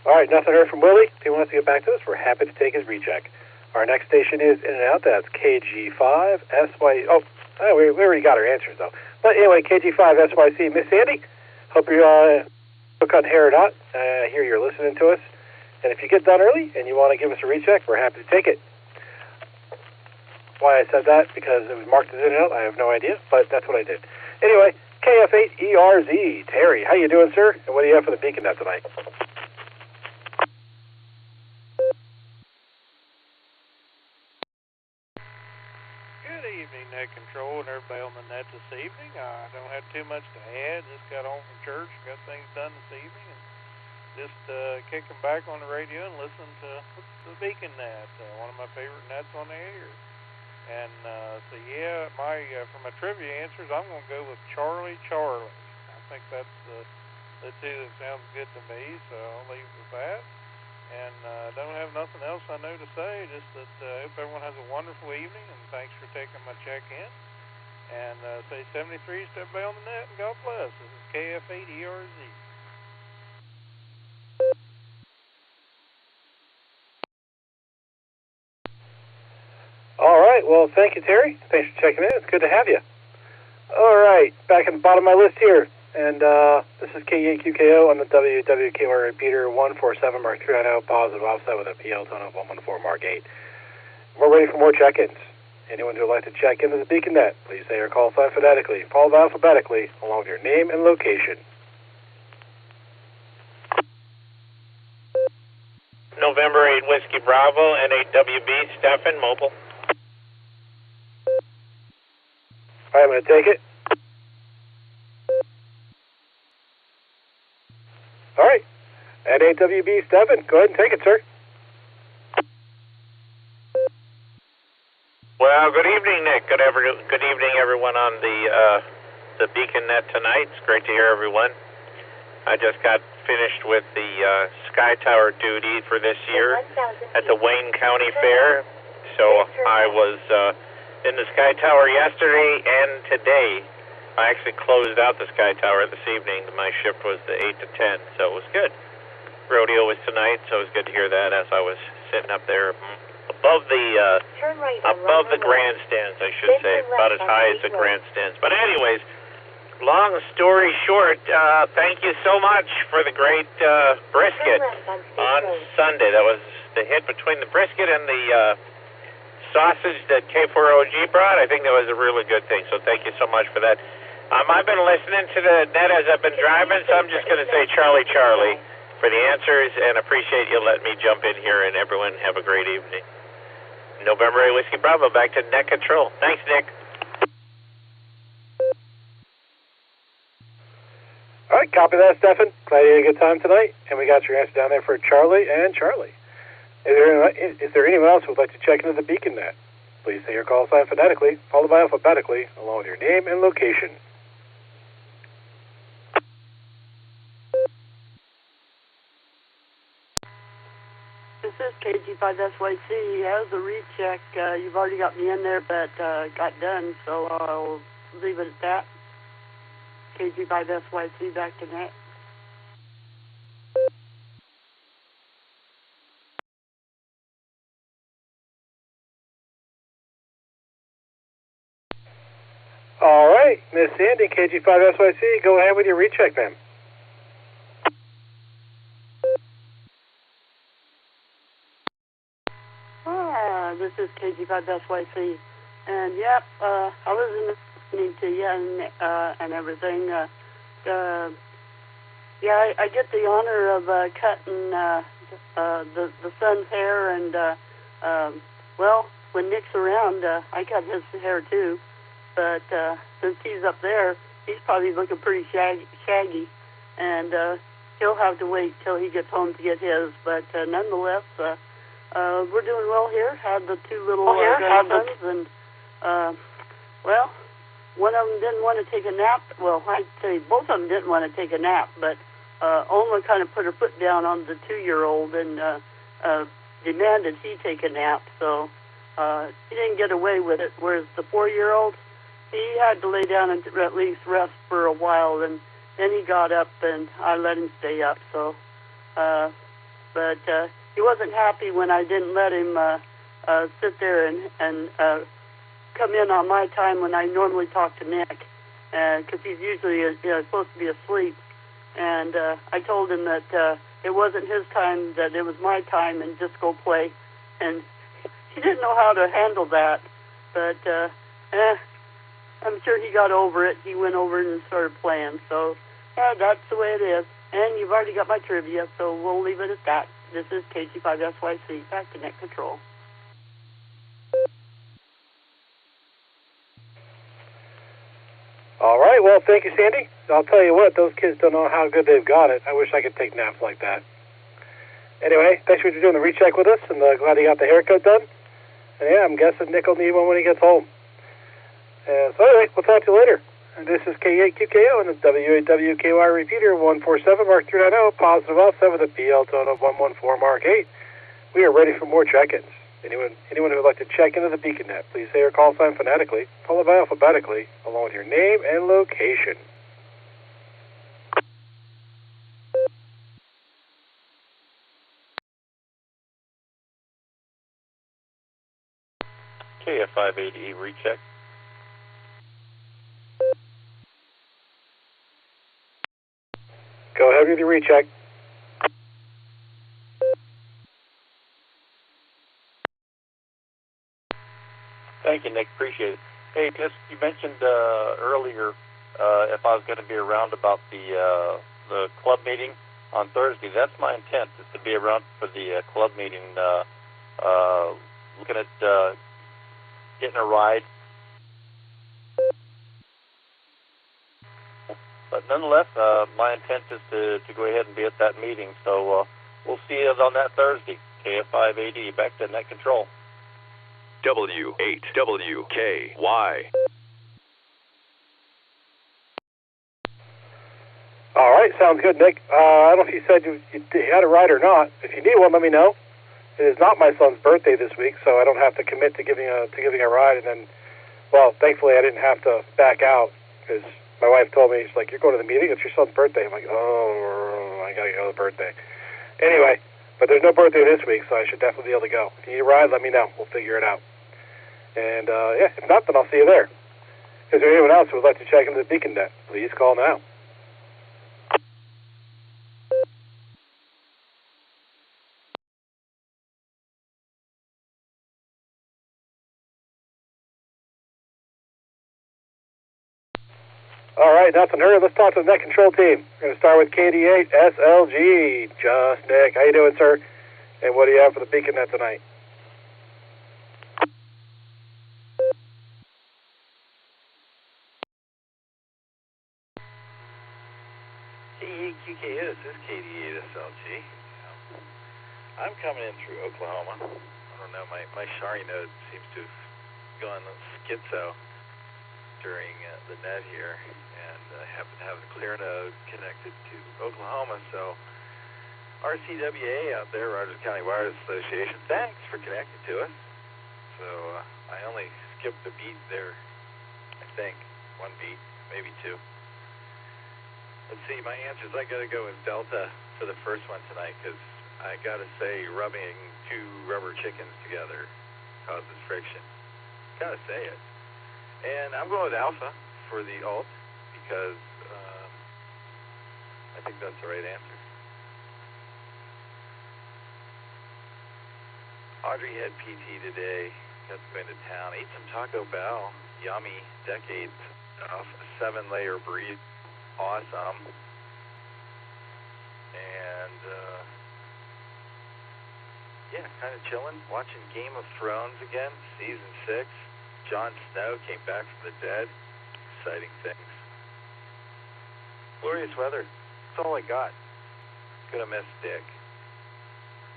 All right, nothing heard from Willie. If he wants to get back to us, we're happy to take his recheck. Our next station is In and Out. That's KG5 SY. Oh, we already got our answers, though. But anyway, KG5 SYC. Miss Sandy, hope you're cutting hair or not. I hear you're listening to us. And if you get done early and you want to give us a recheck, we're happy to take it. Why I said that, because it was marked as In and Out, I have no idea, but that's what I did. Anyway, KF8ERZ. Terry, how you doing, sir? And what do you have for the Beacon Net tonight? Good evening, Net Control, and everybody on the net this evening. I don't have too much to add. Just got home from church, got things done this evening, and just kicking back on the radio and listening to the Beacon Net, one of my favorite nets on the air. And so yeah, for my trivia answers, I'm going to go with Charlie. I think that's the two that sounds good to me, so I'll leave it with that. And don't have nothing else I know to say, just that I hope everyone has a wonderful evening, and thanks for taking my check-in. And say 73, step by on the net, and God bless. This is KF8ERZ. All right, well, thank you, Terry. Thanks for checking in. It's good to have you. All right, back at the bottom of my list here. And this is KEQKO on the WWKY repeater 147 Mark 390, positive offset with a PL tone of 114 Mark 8. We're waiting for more check-ins. Anyone who would like to check into the Beacon Net, please say your call sign phonetically, followed alphabetically, along with your name and location. November 8 Whiskey Bravo, N8WB, Stephen, mobile. All right, I'm going to take it. All right. N8WB, Stephen, go ahead and take it, sir. Well, good evening, Nick. Good evening, everyone on the Beacon Net tonight. It's great to hear everyone. I just got finished with the Sky Tower duty for this year at the Wayne County Fair. So I was in the Sky Tower yesterday and today. I actually closed out the Sky Tower this evening. My shift was the 8 to 10, so it was good. Rodeo was tonight, so it was good to hear that as I was sitting up there above the grandstands, I should say, about as high as the grandstands. But anyways, long story short, thank you so much for the great brisket on Sunday. That was the hit between the brisket and the sausage that K4OG brought. I think that was a really good thing, so thank you so much for that. I've been listening to the net as I've been driving, so I'm just going to say Charlie for the answers, and appreciate you letting me jump in here, and everyone have a great evening. November 8 Whiskey Bravo, back to Net Control. Thanks, Nick. All right, copy that, Stephen. Glad you had a good time tonight, and we got your answer down there for Charlie and Charlie. Is there anyone else who would like to check into the Beacon Net? Please say your call sign phonetically, followed by alphabetically, along with your name and location. This is KG5SYC. How's the recheck? You've already got me in there, but got done, so I'll leave it at that. KG5SYC, back to net. All right, Miss Sandy, KG5SYC, go ahead with your recheck, ma'am. This is KG5SYC, and yep, I was listening to you and everything. Yeah, I get the honor of cutting the son's hair, and well, when Nick's around, I cut his hair too. But since he's up there, he's probably looking pretty shaggy, and he'll have to wait till he gets home to get his. But nonetheless, we're doing well here. Had the two little grandsons, and well, one of them didn't want to take a nap. Well, I'd say both of them didn't want to take a nap, but Oma kind of put her foot down on the 2-year-old and demanded he take a nap. So he didn't get away with it. Whereas the 4-year-old, he had to lay down and at least rest for a while, and then he got up, and I let him stay up. So but he wasn't happy when I didn't let him sit there and come in on my time when I normally talk to Nick, because he's usually supposed to be asleep. And I told him that it wasn't his time, that it was my time, and just go play. And he didn't know how to handle that, but I'm sure he got over it. He went over and started playing. So that's the way it is. And you've already got my trivia, so we'll leave it at that. This is KG5SYC. Back to net control. All right, well, thank you, Sandy. I'll tell you what, those kids don't know how good they've got it. I wish I could take naps like that. Anyway, thanks for doing the recheck with us, and glad you got the haircut done. And yeah, I'm guessing Nick will need one when he gets home. So anyway, we'll talk to you later. And this is K8QKO and the W8WKY repeater 147 Mark 390, positive offset with a PL tone of 114 Mark 8. We are ready for more check-ins. Anyone who would like to check into the BeaconNet, please say your call sign phonetically, followed by alphabetically, along with your name and location. KF580 recheck. Go ahead with your recheck. Thank you, Nick. Appreciate it. Hey, just you mentioned earlier if I was going to be around about the club meeting on Thursday. That's my intent, is to be around for the club meeting, looking at getting a ride. But nonetheless, my intent is to go ahead and be at that meeting. So we'll see you on that Thursday. KF580, back to net control. W8WKY. All right, sounds good, Nick. I don't know if you said you had a ride or not. If you need one, let me know. It is not my son's birthday this week, so I don't have to commit to giving a ride. And then, well, thankfully I didn't have to back out, because my wife told me, she's like, "You're going to the meeting? It's your son's birthday." I'm like, "Oh, I got to go to the birthday." Anyway, but there's no birthday this week, so I should definitely be able to go. If you need a ride, let me know. We'll figure it out. And, yeah, if not, then I'll see you there. Is there anyone else who would like to check into the BeaconNet? Please call now. All right, nothing heard. Let's talk to the net control team. We're going to start with KD8 SLG. Just Nick. How you doing, sir? And what do you have for the BeaconNet tonight? KAQKO, this is KD8 SLG. I'm coming in through Oklahoma. I don't know, my Shari node seems to have gone schizo during the net here, and I happen to have a clear node connected to Oklahoma, so RCWA out there, Rogers County Wireless Association, thanks for connecting to us. So I only skipped a beat there, I think, one beat, maybe two. Let's see, my answers, I gotta go with Delta for the first one tonight, because I gotta say, rubbing two rubber chickens together causes friction. Gotta say it. And I'm going with Alpha for the alt, because I think that's the right answer. Audrey had PT today, got to go into town, ate some Taco Bell, yummy, decades of 7-layer breed. Awesome. And, yeah, kind of chilling, watching Game of Thrones again, Season 6. Jon Snow came back from the dead. Exciting things. Glorious weather. That's all I got. Gonna miss Dick.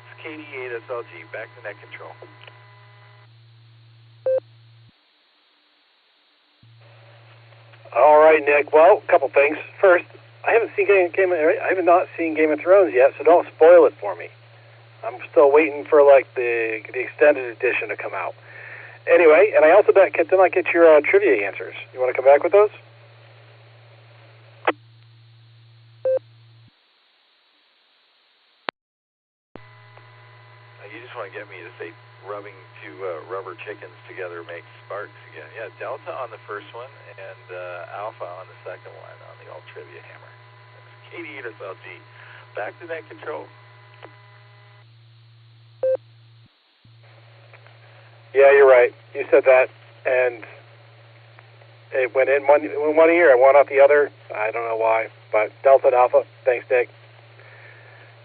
It's KD8 SLG, back to net control. All right, Nick. Well, a couple things. First, I have not seen Game of Thrones yet, so don't spoil it for me. I'm still waiting for like the extended edition to come out. Anyway, and I also did not get your trivia answers. You want to come back with those? you just want to get me to say rubbing two rubber chickens together makes sparks again. Yeah, Delta on the first one and Alpha on the second one on the old trivia hammer. That's Katie SLG. Back to net control. Yeah, you're right. You said that, and it went in one ear and one out the other. I don't know why, but Delta and Alpha. Thanks, Nick.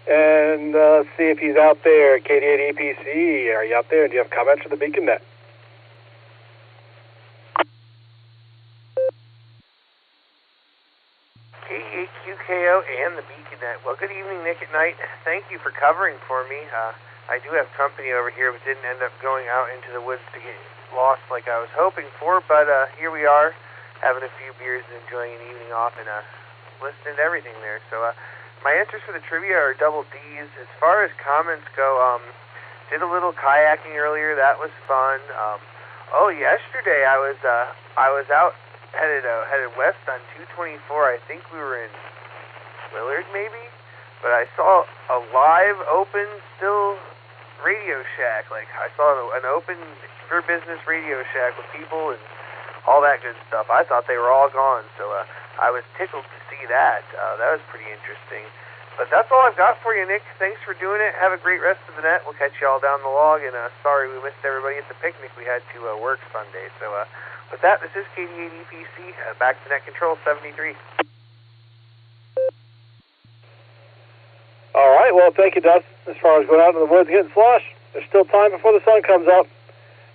And let's see if he's out there. KD8EPC, are you out there? And do you have comments for the Beacon Net? KD8QKO and the Beacon Net. Well, good evening, Nick at Night. Thank you for covering for me. I do have company over here, but didn't end up going out into the woods to get lost like I was hoping for. But here we are, having a few beers and enjoying an evening off and listening to everything there. So my answers for the trivia are double D's. As far as comments go, did a little kayaking earlier. That was fun. Yesterday I was out headed west on 224. I think we were in Willard, maybe. But I saw a live, open, still Radio Shack. Like, I saw an open for business Radio Shack with people and all that good stuff. I thought they were all gone, so I was tickled to see that. That was pretty interesting. But that's all I've got for you, Nick. Thanks for doing it. Have a great rest of the net. We'll catch you all down the log, and sorry we missed everybody at the picnic we had to work Sunday. So with that, this is KD8EPC, back to net control 73. All right, well, thank you, Dustin. As far as going out in the woods getting sloshed, there's still time before the sun comes up.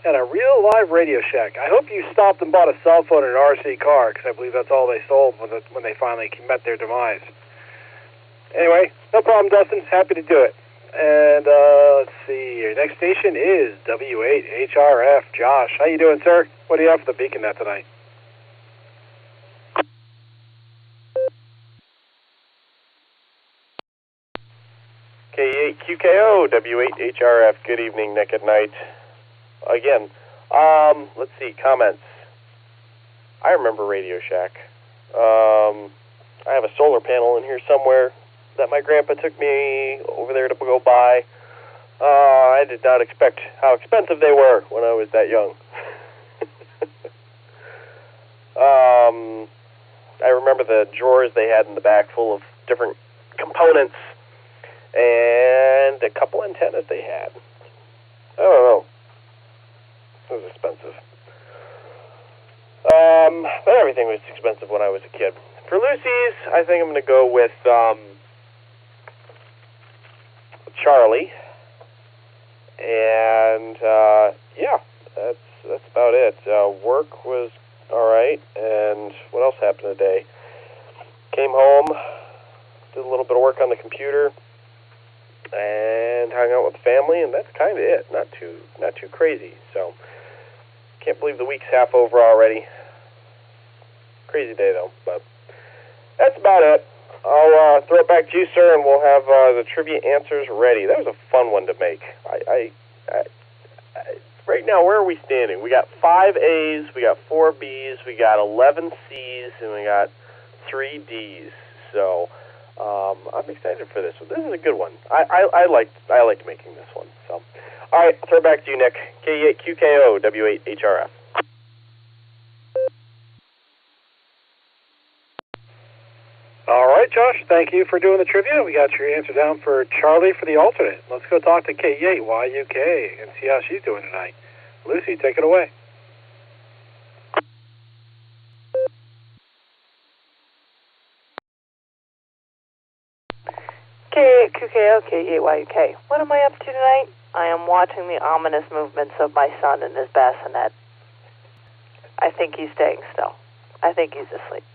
And a real live Radio Shack. I hope you stopped and bought a cell phone and an RC car, because I believe that's all they sold when they finally met their demise. Anyway, no problem, Dustin. Happy to do it. And let's see, your next station is W8HRF. Josh, how you doing, sir? What do you have for the Beacon Net tonight? K8QKO, W8HRF, good evening, Nick at Night. Again, let's see, comments. I remember Radio Shack. I have a solar panel in here somewhere that my grandpa took me over there to go buy. I did not expect how expensive they were when I was that young. I remember the drawers they had in the back full of different components and a couple antennas they had. I don't know. It was expensive. But everything was expensive when I was a kid. For Lucy's, I think I'm going to go with Charlie. And yeah, that's about it. Work was all right. And what else happened today? Came home, did a little bit of work on the computer, and hung out with the family, and that's kind of it. Not too crazy. So can't believe the week's half over already. Crazy day though, but that's about it. I'll throw it back to you, sir, and we'll have the trivia answers ready. That was a fun one to make. Right now, where are we standing? We got 5 A's, we got 4 B's, we got 11 C's, and we got 3 D's. So I'm excited for this one. This is a good one. I liked making this one. So, all right, I'll throw it back to you, Nick. K8QKO, W8HRF. All right, Josh, thank you for doing the trivia. We got your answer down for Charlie for the alternate. Let's go talk to K8YUK and see how she's doing tonight. Lucy, take it away. K8QKO, K8YUK. What am I up to tonight? I am watching the ominous movements of my son in his bassinet. I think he's staying still. I think he's asleep.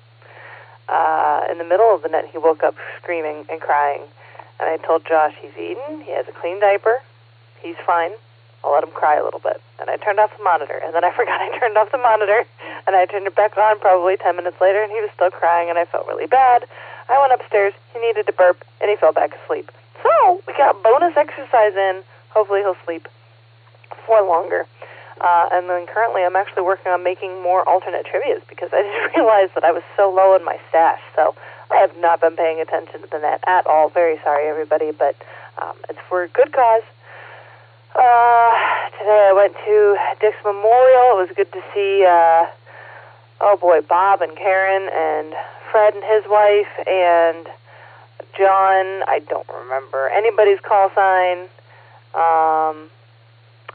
In the middle of the night, he woke up screaming and crying, and I told Josh he's eaten, he has a clean diaper, he's fine, I'll let him cry a little bit. And I turned off the monitor, and then I forgot I turned off the monitor, and I turned it back on probably 10 minutes later, and he was still crying, and I felt really bad. I went upstairs, he needed to burp, and he fell back asleep. So, we got bonus exercise in. Hopefully he'll sleep for longer. And then currently I'm actually working on making more alternate trivias because I didn't realize that I was so low in my stash. So I have not been paying attention to the net at all. Very sorry, everybody, but it's for a good cause. Today I went to Dick's Memorial. It was good to see, Bob and Karen and Fred and his wife and John. I don't remember anybody's call sign.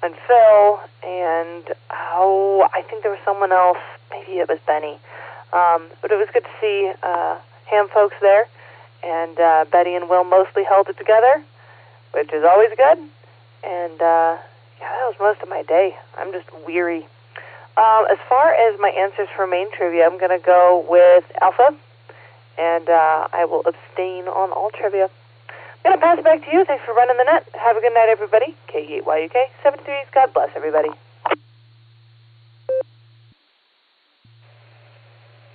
And Phil, and I think there was someone else. Maybe it was Benny. But it was good to see Ham folks there, and Betty and Will mostly held it together, which is always good. And that was most of my day. I'm just weary. As far as my answers for main trivia, I'm going to go with Alpha, and I will abstain on all trivia. I'm going to pass it back to you. Thanks for running the net. Have a good night, everybody. K8YUK 73s. God bless everybody.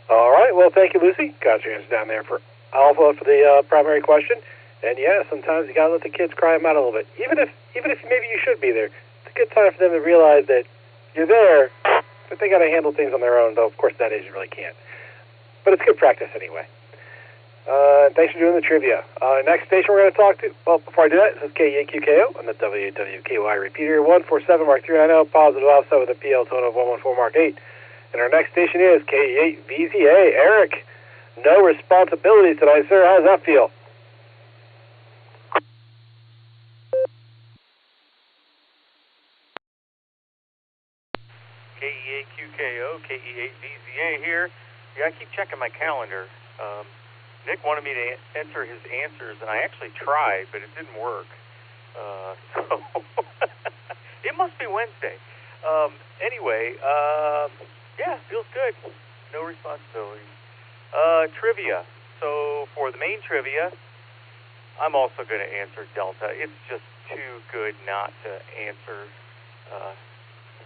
All right. Well, thank you, Lucy. Got your answer down there for Alpha for the primary question. And yeah, sometimes you got to let the kids cry them out a little bit. Even if maybe you should be there, it's a good time for them to realize that you're there, but they got to handle things on their own. Though, of course, that age you really can't. But it's good practice anyway. Thanks for doing the trivia. Next station we're going to talk to, well, before I do that, this is K8QKO on the WWKY repeater, 147 Mark 390, positive offset with a PL tone of 114 Mark 8. And our next station is K8VZA. Eric, no responsibilities tonight, sir. How does that feel? KE8QKO, KE8VZA here. Yeah, I keep checking my calendar. Nick wanted me to enter his answers, and I actually tried, but it didn't work. So it must be Wednesday. Anyway, yeah, feels good. No responsibility. Trivia. So for the main trivia, I'm also going to answer Delta. It's just too good not to answer.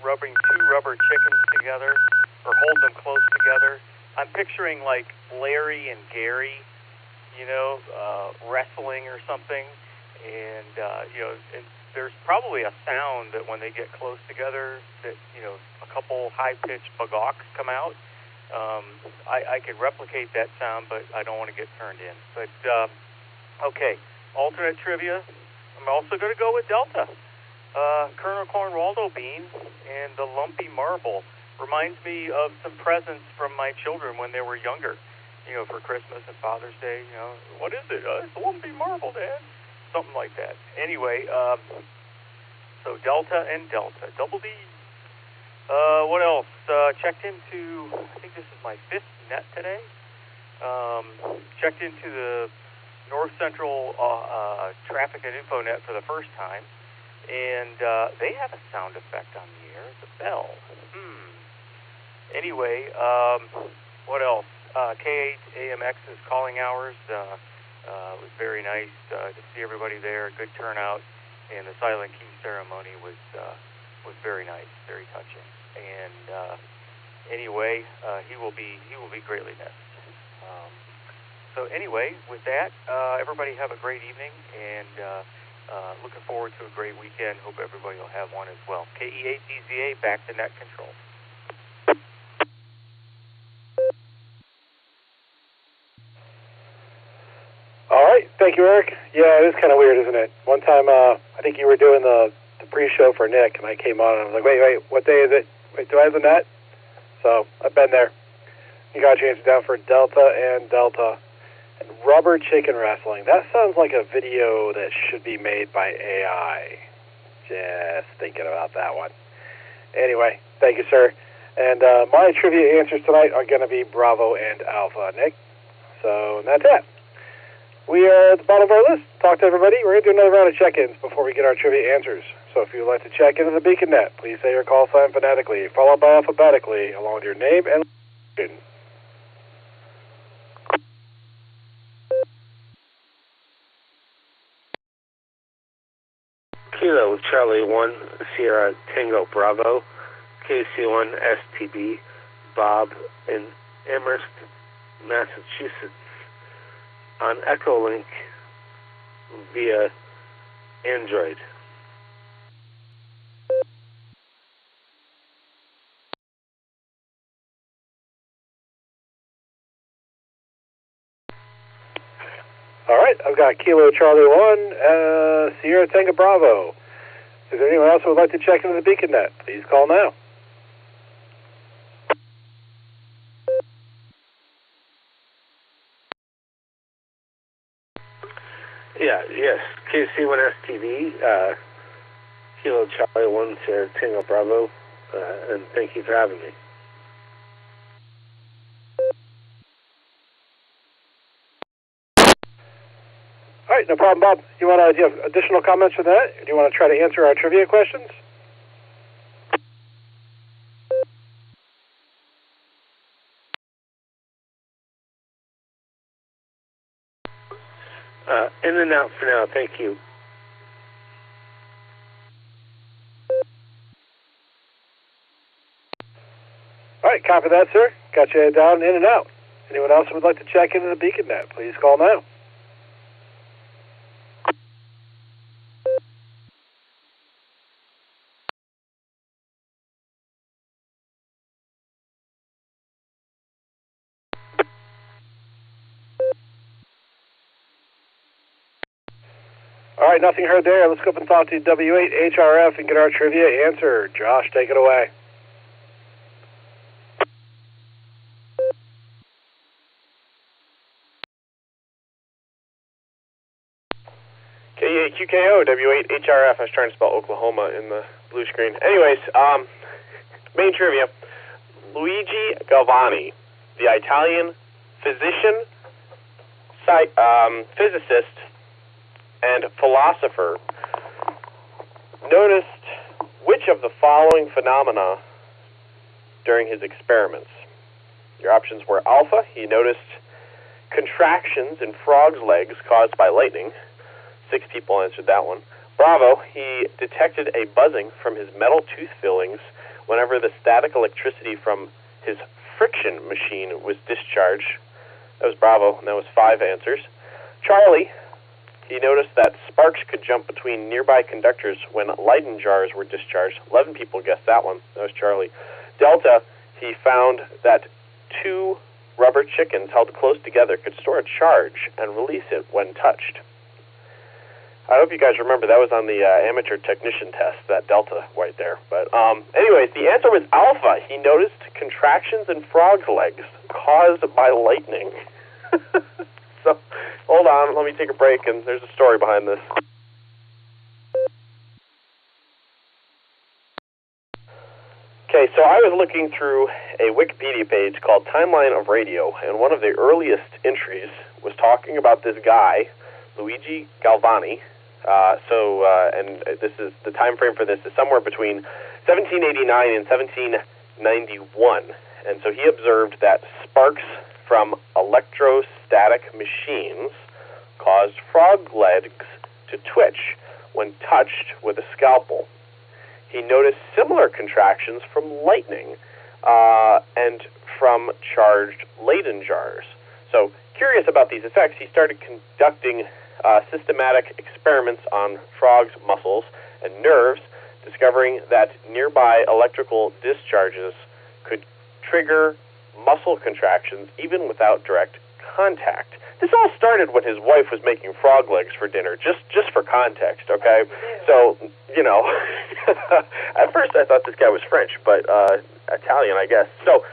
Rubbing two rubber chickens together, or hold them close together. I'm picturing like Larry and Gary, wrestling or something, and and there's probably a sound that when they get close together that a couple high-pitched bagawks come out. I could replicate that sound, but I don't want to get turned in. But okay, alternate trivia. I'm also going to go with Delta. Colonel Cornwaldo Bean and the lumpy marble reminds me of some presents from my children when they were younger, for Christmas and Father's Day. What is it? It's a lumpy marble, Dad. Something like that. Anyway, so Delta and Delta. Double D. What else? Checked into, I think this is my 5th net today. Checked into the North Central Traffic and Info Net for the first time. And they have a sound effect on the air. It's a bell. Anyway, what else? K8AMX's calling hours was very nice to see everybody there. Good turnout, and the silent key ceremony was very nice, very touching. And anyway, he will be greatly missed. So anyway, with that, everybody have a great evening, and looking forward to a great weekend. Hope everybody will have one as well. KE8DZA, back to net control. All right. Thank you, Eric. Yeah, it is kind of weird, isn't it? One time, I think you were doing the pre-show for Nick, and I came on, and I was like, wait, what day is it? Wait, do I have the net? So I've been there. You got your answer down for Delta and Delta. And rubber chicken wrestling. That sounds like a video that should be made by AI. Just thinking about that one. Anyway, thank you, sir. And my trivia answers tonight are going to be Bravo and Alpha, Nick. So that's it. We are at the bottom of our list. Talk to everybody. We're going to do another round of check-ins before we get our trivia answers. So if you would like to check into the Beacon Net, please say your call sign phonetically, followed by alphabetically, along with your name and location. Kilo Charlie 1 Sierra Tango Bravo, KC1 STB, Bob in Amherst, Massachusetts, on Echolink via Android. All right, I've got Kilo Charlie 1, Sierra Tango Bravo. Is there anyone else who would like to check into the BeaconNet? Please call now. Yes. KC1STV, Kilo Charlie 1 Sierra Tango Bravo, and thank you for having me. All right, no problem, Bob. Do you have additional comments for that? Or do you want to try to answer our trivia questions? In and out for now, thank you. All right, copy that, sir. Got you down, in and out. Anyone else who would like to check into the BeaconNet, please call now. All right, nothing heard there. Let's go up and talk to W8HRF and get our trivia answer. Josh, take it away. KQKO, W8HRF. I was trying to spell Oklahoma in the blue screen. Anyways, main trivia. Luigi Galvani, the Italian physician, physicist, and philosopher, noticed which of the following phenomena during his experiments? Your options were alpha, he noticed contractions in frogs' legs caused by lightning. 6 people answered that one. Bravo, he detected a buzzing from his metal tooth fillings whenever the static electricity from his friction machine was discharged. That was Bravo, and that was 5 answers. Charlie, he noticed that sparks could jump between nearby conductors when Leyden jars were discharged. 11 people guessed that one. That was Charlie. Delta, he found that 2 rubber chickens held close together could store a charge and release it when touched. I hope you guys remember that was on the amateur technician test, that Delta right there. But anyways, the answer was alpha. He noticed contractions in frogs' legs caused by lightning. So, hold on, let me take a break, and there's a story behind this. Okay, so I was looking through a Wikipedia page called Timeline of Radio, and one of the earliest entries was talking about this guy, Luigi Galvani. And this is the time frame for this is somewhere between 1789 and 1791. And so he observed that sparks from electrostatic machines caused frog legs to twitch when touched with a scalpel. He noticed similar contractions from lightning and from charged Leyden jars. So, curious about these effects, he started conducting systematic experiments on frogs' muscles and nerves, discovering that nearby electrical discharges could trigger muscle contractions even without direct contact. This all started when his wife was making frog legs for dinner, just for context, okay? So, you know, at first I thought this guy was French, but Italian, I guess. So,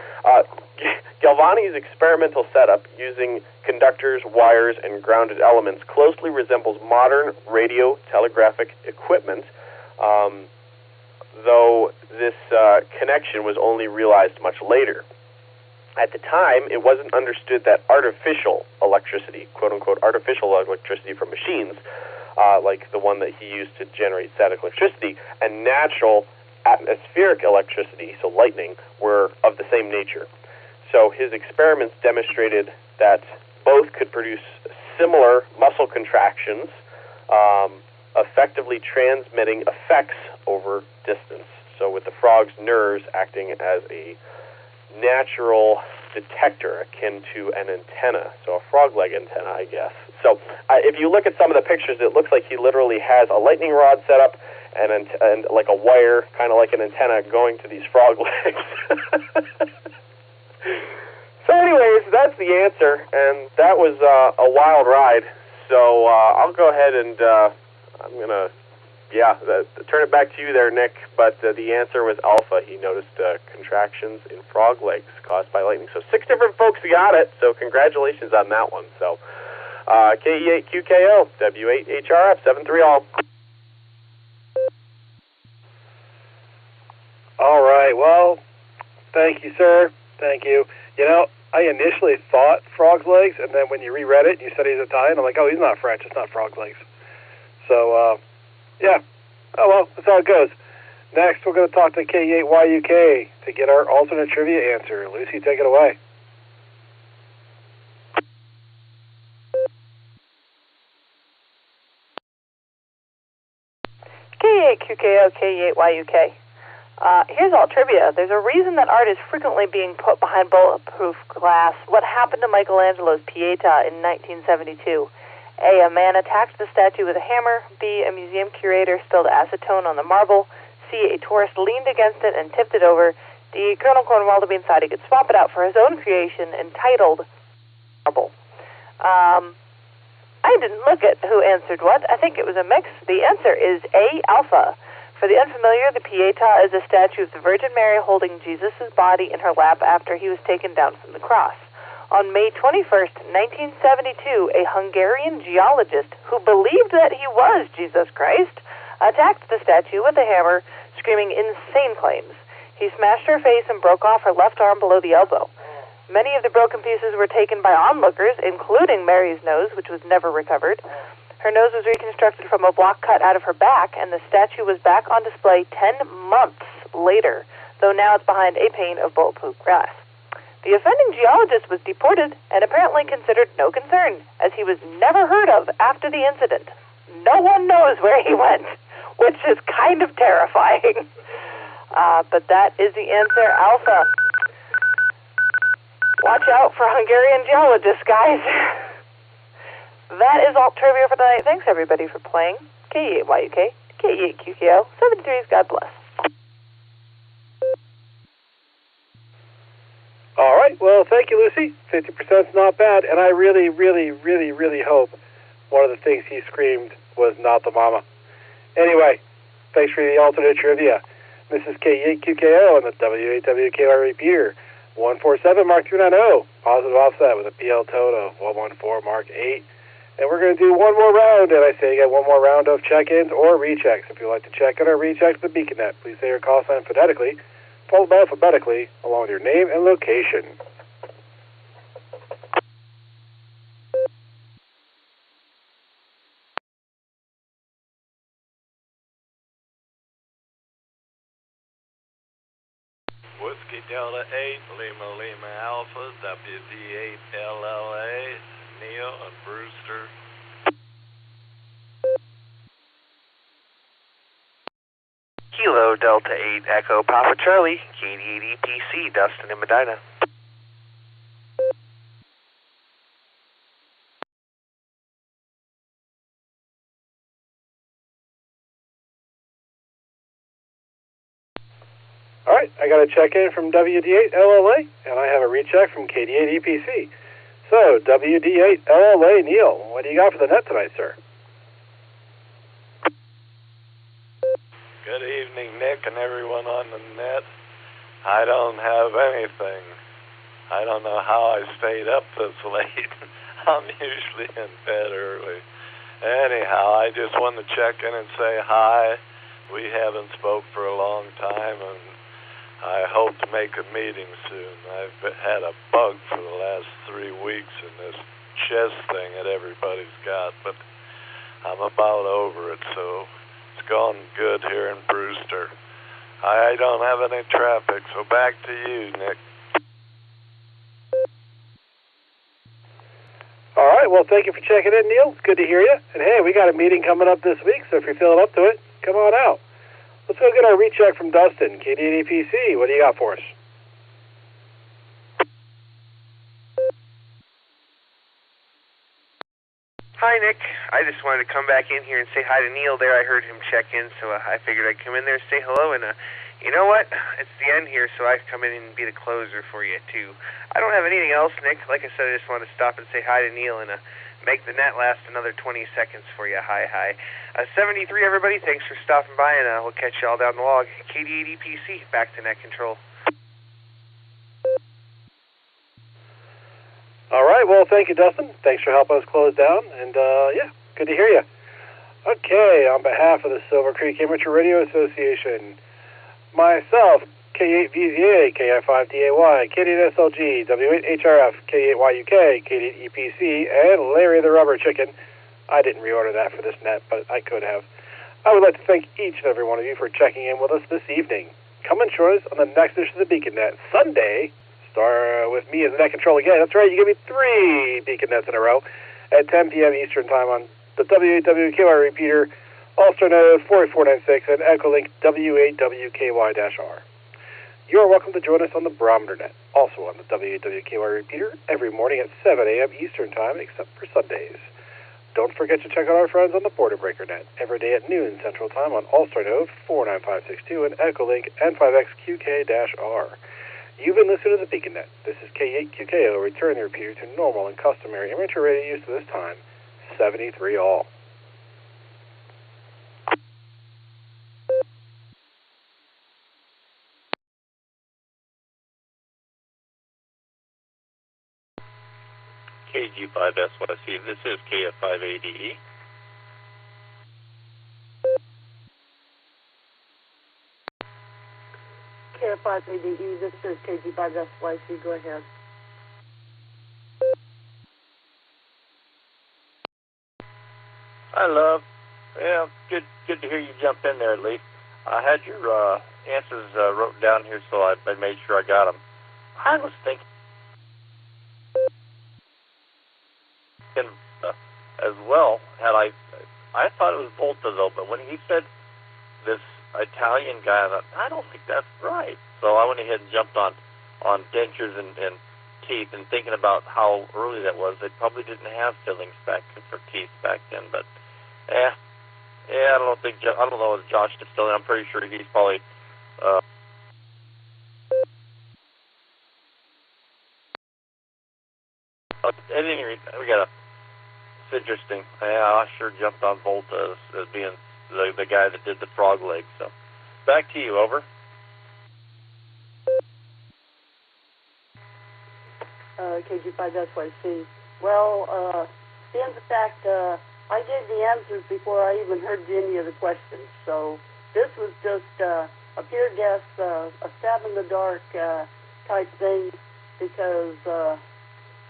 Galvani's experimental setup using conductors, wires, and grounded elements closely resembles modern radio telegraphic equipment, though this connection was only realized much later. At the time, it wasn't understood that artificial electricity, quote-unquote artificial electricity from machines, like the one that he used to generate static electricity, and natural atmospheric electricity, so lightning, were of the same nature. So his experiments demonstrated that both could produce similar muscle contractions, effectively transmitting effects over distance. So with the frog's nerves acting as a natural detector akin to an antenna, so a frog leg antenna, I guess. So if you look at some of the pictures, it looks like he literally has a lightning rod set up and like a wire, kind of like an antenna, going to these frog legs. So anyways, that's the answer, and that was a wild ride. So I'll go ahead and I'm going to Yeah, turn it back to you there, Nick. But the answer was alpha. He noticed contractions in frog legs caused by lightning. So 6 different folks got it. So congratulations on that one. So KE8QKO, W8HRF, 73 all. All right. Well, thank you, sir. Thank you. You know, I initially thought frog's legs, and then when you reread it, you said he's Italian. I'm like, oh, he's not French. It's not frog's legs. So, yeah. Oh, well, that's how it goes. Next, we're going to talk to K8YUK to get our alternate trivia answer. Lucy, take it away. K8QKO, K8YUK. Here's alt trivia. There's a reason that art is frequently being put behind bulletproof glass. What happened to Michelangelo's Pieta in 1972? A man attacked the statue with a hammer. B, a museum curator spilled acetone on the marble. C, a tourist leaned against it and tipped it over. D, Colonel Cornwalder thought he could swap it out for his own creation entitled Marble. I didn't look at who answered what. I think it was a mix. The answer is A, alpha. For the unfamiliar, the Pieta is a statue of the Virgin Mary holding Jesus' body in her lap after he was taken down from the cross. On May 21st, 1972, a Hungarian geologist who believed that he was Jesus Christ attacked the statue with a hammer, screaming insane claims. He smashed her face and broke off her left arm below the elbow. Many of the broken pieces were taken by onlookers, including Mary's nose, which was never recovered. Her nose was reconstructed from a block cut out of her back, and the statue was back on display 10 months later, though now it's behind a pane of bulletproof glass. The offending geologist was deported and apparently considered no concern, as he was never heard of after the incident. No one knows where he went, which is kind of terrifying. But that is the answer, alpha. Watch out for Hungarian geologists, guys. That is all trivia for tonight. Thanks, everybody, for playing. K8YUK, K8QKO, 73s, God bless. All right. Well, thank you, Lucy. 50% is not bad. And I really, really, really, really hope one of the things he screamed was not the mama. Anyway, thanks for the alternate trivia. This is K8QKO on the W8WKY repeater. 147 Mark 390. Positive offset with a PL total 114 Mark 8. And we're going to do one more round, and I say again, one more round of check-ins or rechecks. If you'd like to check in or recheck the BeaconNet, please say your call sign phonetically, followed by alphabetically, along with your name and location. Whiskey Delta 8, Lima Lima Alpha, WD8 LLA, Neil and Brewster. Kilo Delta 8 Echo Papa Charlie, KD8 EPC, Dustin and Medina. All right, I got a check-in from WD8 LLA, and I have a recheck from KD8 EPC. So, WD8 LLA, Neil, what do you got for the net tonight, sir? Good evening, Nick, and everyone on the net. I don't have anything. I don't know how I stayed up this late. I'm usually in bed early. Anyhow, I just wanted to check in and say hi. We haven't spoke for a long time, and I hope to make a meeting soon. I've had a bug for the last 3 weeks in this chest thing that everybody's got, but I'm about over it, so it's gone good here in Brewster. I don't have any traffic, so back to you, Nick. All right, well, thank you for checking in, Neil. It's good to hear you. And, hey, we got a meeting coming up this week, so if you're feeling up to it, come on out. Let's go get our recheck from Dustin, KD8 EPC. What do you got for us? Hi, Nick. I just wanted to come back in here and say hi to Neil there. I heard him check in, so I figured I'd come in there and say hello. And you know what? It's the end here, so I've come in and be the closer for you, too. I don't have anything else, Nick. Like I said, I just wanted to stop and say hi to Neil and make the net last another 20 seconds for you. Hi. 73, everybody. Thanks for stopping by, and we'll catch you all down the log. KD80PC, back to net control. All right, well, thank you, Dustin. Thanks for helping us close down, and yeah, good to hear you. Okay, on behalf of the Silvercreek Amateur Radio Association, myself, K8VZA, Ki5DAY, K8SLG, W8HRF, K8YUK, K8EPC, and Larry the Rubber Chicken. I didn't reorder that for this net, but I could have. I would like to thank each and every one of you for checking in with us this evening. Come and join us on the next edition of the Beacon Net, Sunday. Start with me as the net control again. That's right, you give me 3 Beacon Nets in a row at 10 p.m. Eastern Time on the W8WKY repeater, Allstar Node 48496, and Echolink W8WKY-R. You are welcome to join us on the Barometer Net, also on the W8WKY repeater, every morning at 7 a.m. Eastern Time, except for Sundays. Don't forget to check out our friends on the Border Breaker Net, every day at noon Central Time on Allstar Node 49562 and Echolink N5XQK-R. You've been listening to the Beacon Net. This is K8QKO, returning the repeater to normal and customary amateur radio use to this time, 73 all. KG5SYC, this is KF5ADE. KF5ADE, this is KG5SYC, go ahead. Hi, love. Yeah, good to hear you jump in there, at least. I had your answers wrote down here, so I made sure I got them. I was thinking as well, I thought it was Volta, though, but when he said this Italian guy, I thought, I don't think that's right. So I went ahead and jumped on dentures and teeth, and thinking about how early that was. They probably didn't have fillings for teeth back then, but I don't know if Josh is still in. I'm pretty sure he's probably at any rate, it's interesting. Yeah, I sure jumped on Volta as being the guy that did the frog leg. So back to you, over. KG5SYC. Well, in fact, I gave the answers before I even heard any of the questions. So this was just a pure guess, a stab in the dark type thing, because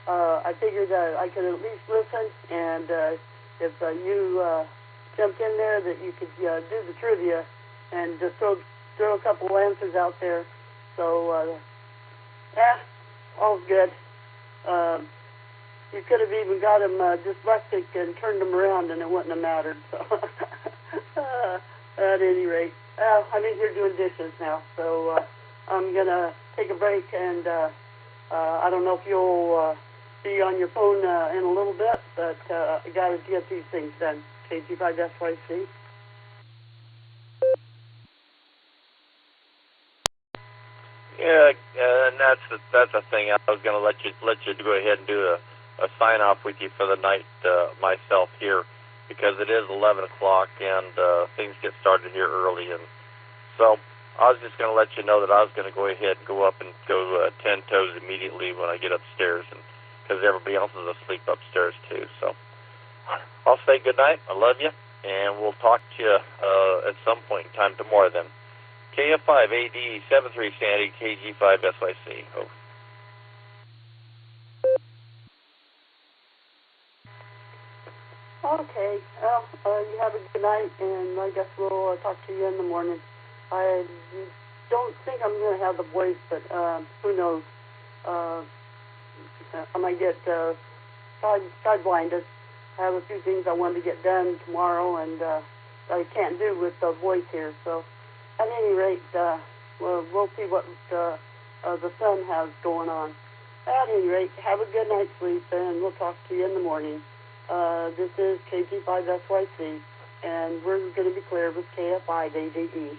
I figured I could at least listen, and if you jumped in there, that you could do the trivia and just throw a couple answers out there. So all's good. You could have even got him dyslexic and turned him around, and it wouldn't have mattered. So at any rate, I'm in here doing dishes now, so I'm gonna take a break, and I don't know if you'll be on your phone in a little bit, but I gotta get these things done. KG5SYC. Yeah, and that's the thing. I was going to let you go ahead and do a sign off with you for the night myself here, because it is 11 o'clock and things get started here early, and so I was just going to let you know that I was going to go ahead and go up and go 10 toes immediately when I get upstairs, and because everybody else is asleep upstairs too. So I'll say good night. I love you, and we'll talk to you at some point in time tomorrow then. KF5AD 73 Sandy, KG5SYC. Over. Okay. Well, you have a good night, and I guess we'll talk to you in the morning. I don't think I'm going to have the voice, but who knows? I might get side-blinded. I have a few things I wanted to get done tomorrow, and that I can't do with the voice here. So, at any rate, we'll see what the sun has going on. At any rate, have a good night's sleep, and we'll talk to you in the morning. This is KG5SYC, and we're going to be cleared with KF5ADE.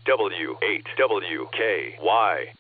W8WKY.